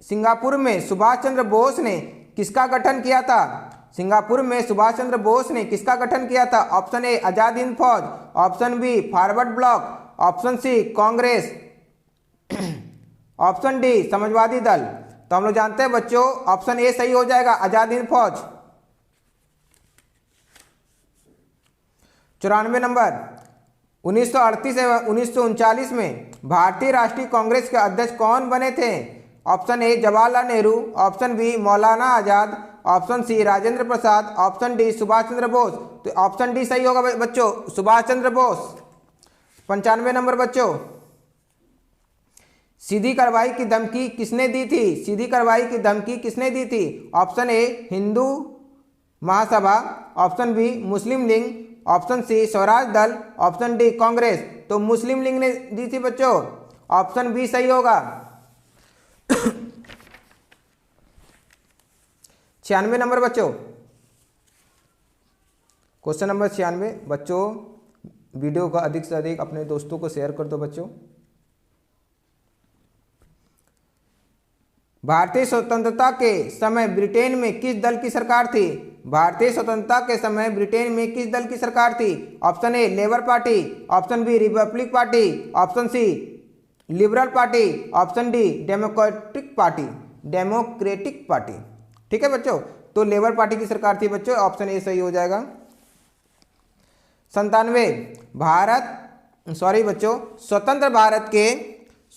सिंगापुर में सुभाष चंद्र बोस ने किसका गठन किया था? सिंगापुर में सुभाष चंद्र बोस ने किसका गठन किया था? ऑप्शन ए Azad Hind Fauj, option B Forward Bloc, option C Congress, option D Samajwadi Dal. तो हम लोग जानते हैं बच्चों ऑप्शन ए सही हो जाएगा, आजाद हिंद फौज। 94 नंबर, 1938 एवं 1939 में भारतीय राष्ट्रीय कांग्रेस के अध्यक्ष कौन बने थे? Option A Jawaharlal Nehru, option B Maulana Azad, option C Rajendra Prasad, option D Subhash Chandra Bose. तो ऑप्शन डी सही होगा बच्चों, सुभाष चंद्र बोस। 95 नंबर बच्चों, सीधी कार्रवाई की धमकी किसने दी थी? सीधी कार्रवाई की धमकी किसने दी थी? Option A Hindu Mahasabha, option B Muslim League, option C Swaraj Dal, option D Congress. तो मुस्लिम लीग ने दी थी बच्चों, ऑप्शन बी सही होगा। 96 नंबर बच्चों, क्वेश्चन नंबर 96 बच्चों, वीडियो को अधिक से अधिक अपने दोस्तों को शेयर कर दो बच्चों। भारतीय स्वतंत्रता के समय ब्रिटेन में किस दल की सरकार थी? भारतीय स्वतंत्रता के समय ब्रिटेन में किस दल की सरकार थी? Option A Labour Party, option B Republic Party, option C Liberal Party, option D Democratic Party. ठीक है बच्चों, तो लेबर पार्टी की सरकार थी बच्चों, ऑप्शन ए सही हो जाएगा। 97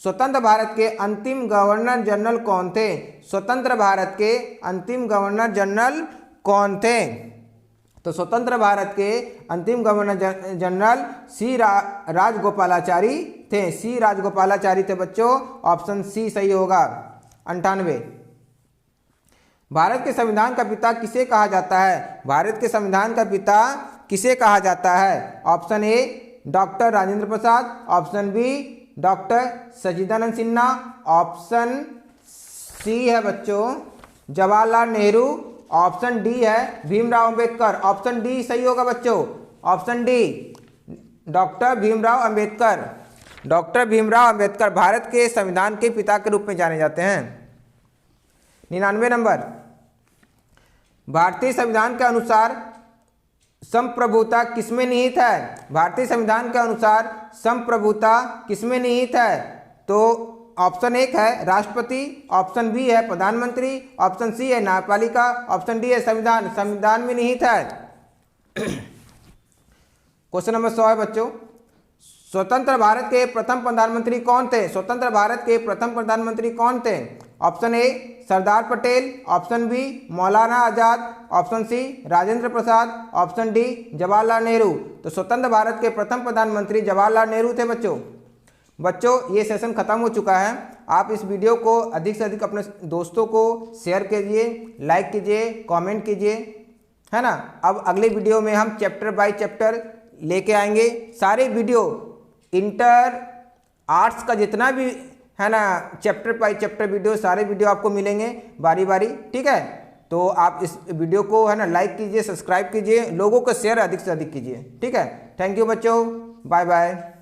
स्वतंत्र भारत के अंतिम गवर्नर जनरल कौन थे? स्वतंत्र भारत के अंतिम गवर्नर जनरल कौन थे? तो स्वतंत्र भारत के अंतिम गवर्नर जनरल सी राजगोपालाचारी थे। सी राजगोपालाचारी थे बच्चों, ऑप्शन सी सही होगा। 98 भारत के संविधान का पिता किसे कहा जाता है? भारत के संविधान का पिता किसे कहा जाता है? Option A doctor Rajendra Prasad, option B doctor Sachchidanand Sinha, option C है बच्चों जवाहरलाल नेहरू, ऑप्शन डी है भीमराव अंबेडकर। ऑप्शन डी सही होगा बच्चों, option D doctor Bhimrao Ambedkar. Doctor Bhimrao Ambedkar Bharat के संविधान के पिता के रूप में जाने जाते हैं। 99 नंबर, भारतीय संविधान के अनुसार संप्रभुता किसमें निहित है? भारतीय संविधान के अनुसार संप्रभुता किसमें निहित है? तो ऑप्शन एक है राष्ट्रपति, ऑप्शन बी है प्रधानमंत्री, ऑप्शन सी है न्यायपालिका, ऑप्शन डी है संविधान में निहित है। क्वेश्चन नंबर 100 है बच्चों, स्वतंत्र भारत के प्रथम प्रधानमंत्री कौन थे? स्वतंत्र भारत के प्रथम प्रधानमंत्री कौन थे? Option A Sardar Patel, option B Maulana Azad, option C Rajendra Prasad, option D Jawaharlal Nehru. तो स्वतंत्र भारत के प्रथम प्रधानमंत्री जवाहरलाल नेहरू थे बच्चों। ये सेशन खत्म हो चुका है। आप इस वीडियो को अधिक से अधिक अपने दोस्तों को शेयर कीजिए, लाइक कीजिए, कमेंट कीजिए, है ना। अब अगले वीडियो में हम चैप्टर बाय चैप्टर लेके आएंगे। सारे वीडियो इंटर आर्ट्स का जितना भी है ना चैप्टर बाय चैप्टर वीडियो, सारे वीडियो आपको मिलेंगे बारी बारी। ठीक है, तो आप इस वीडियो को है ना लाइक कीजिए, सब्सक्राइब कीजिए, लोगों को शेयर अधिक से अधिक कीजिए। ठीक है, थैंक यू बच्चों, बाय बाय।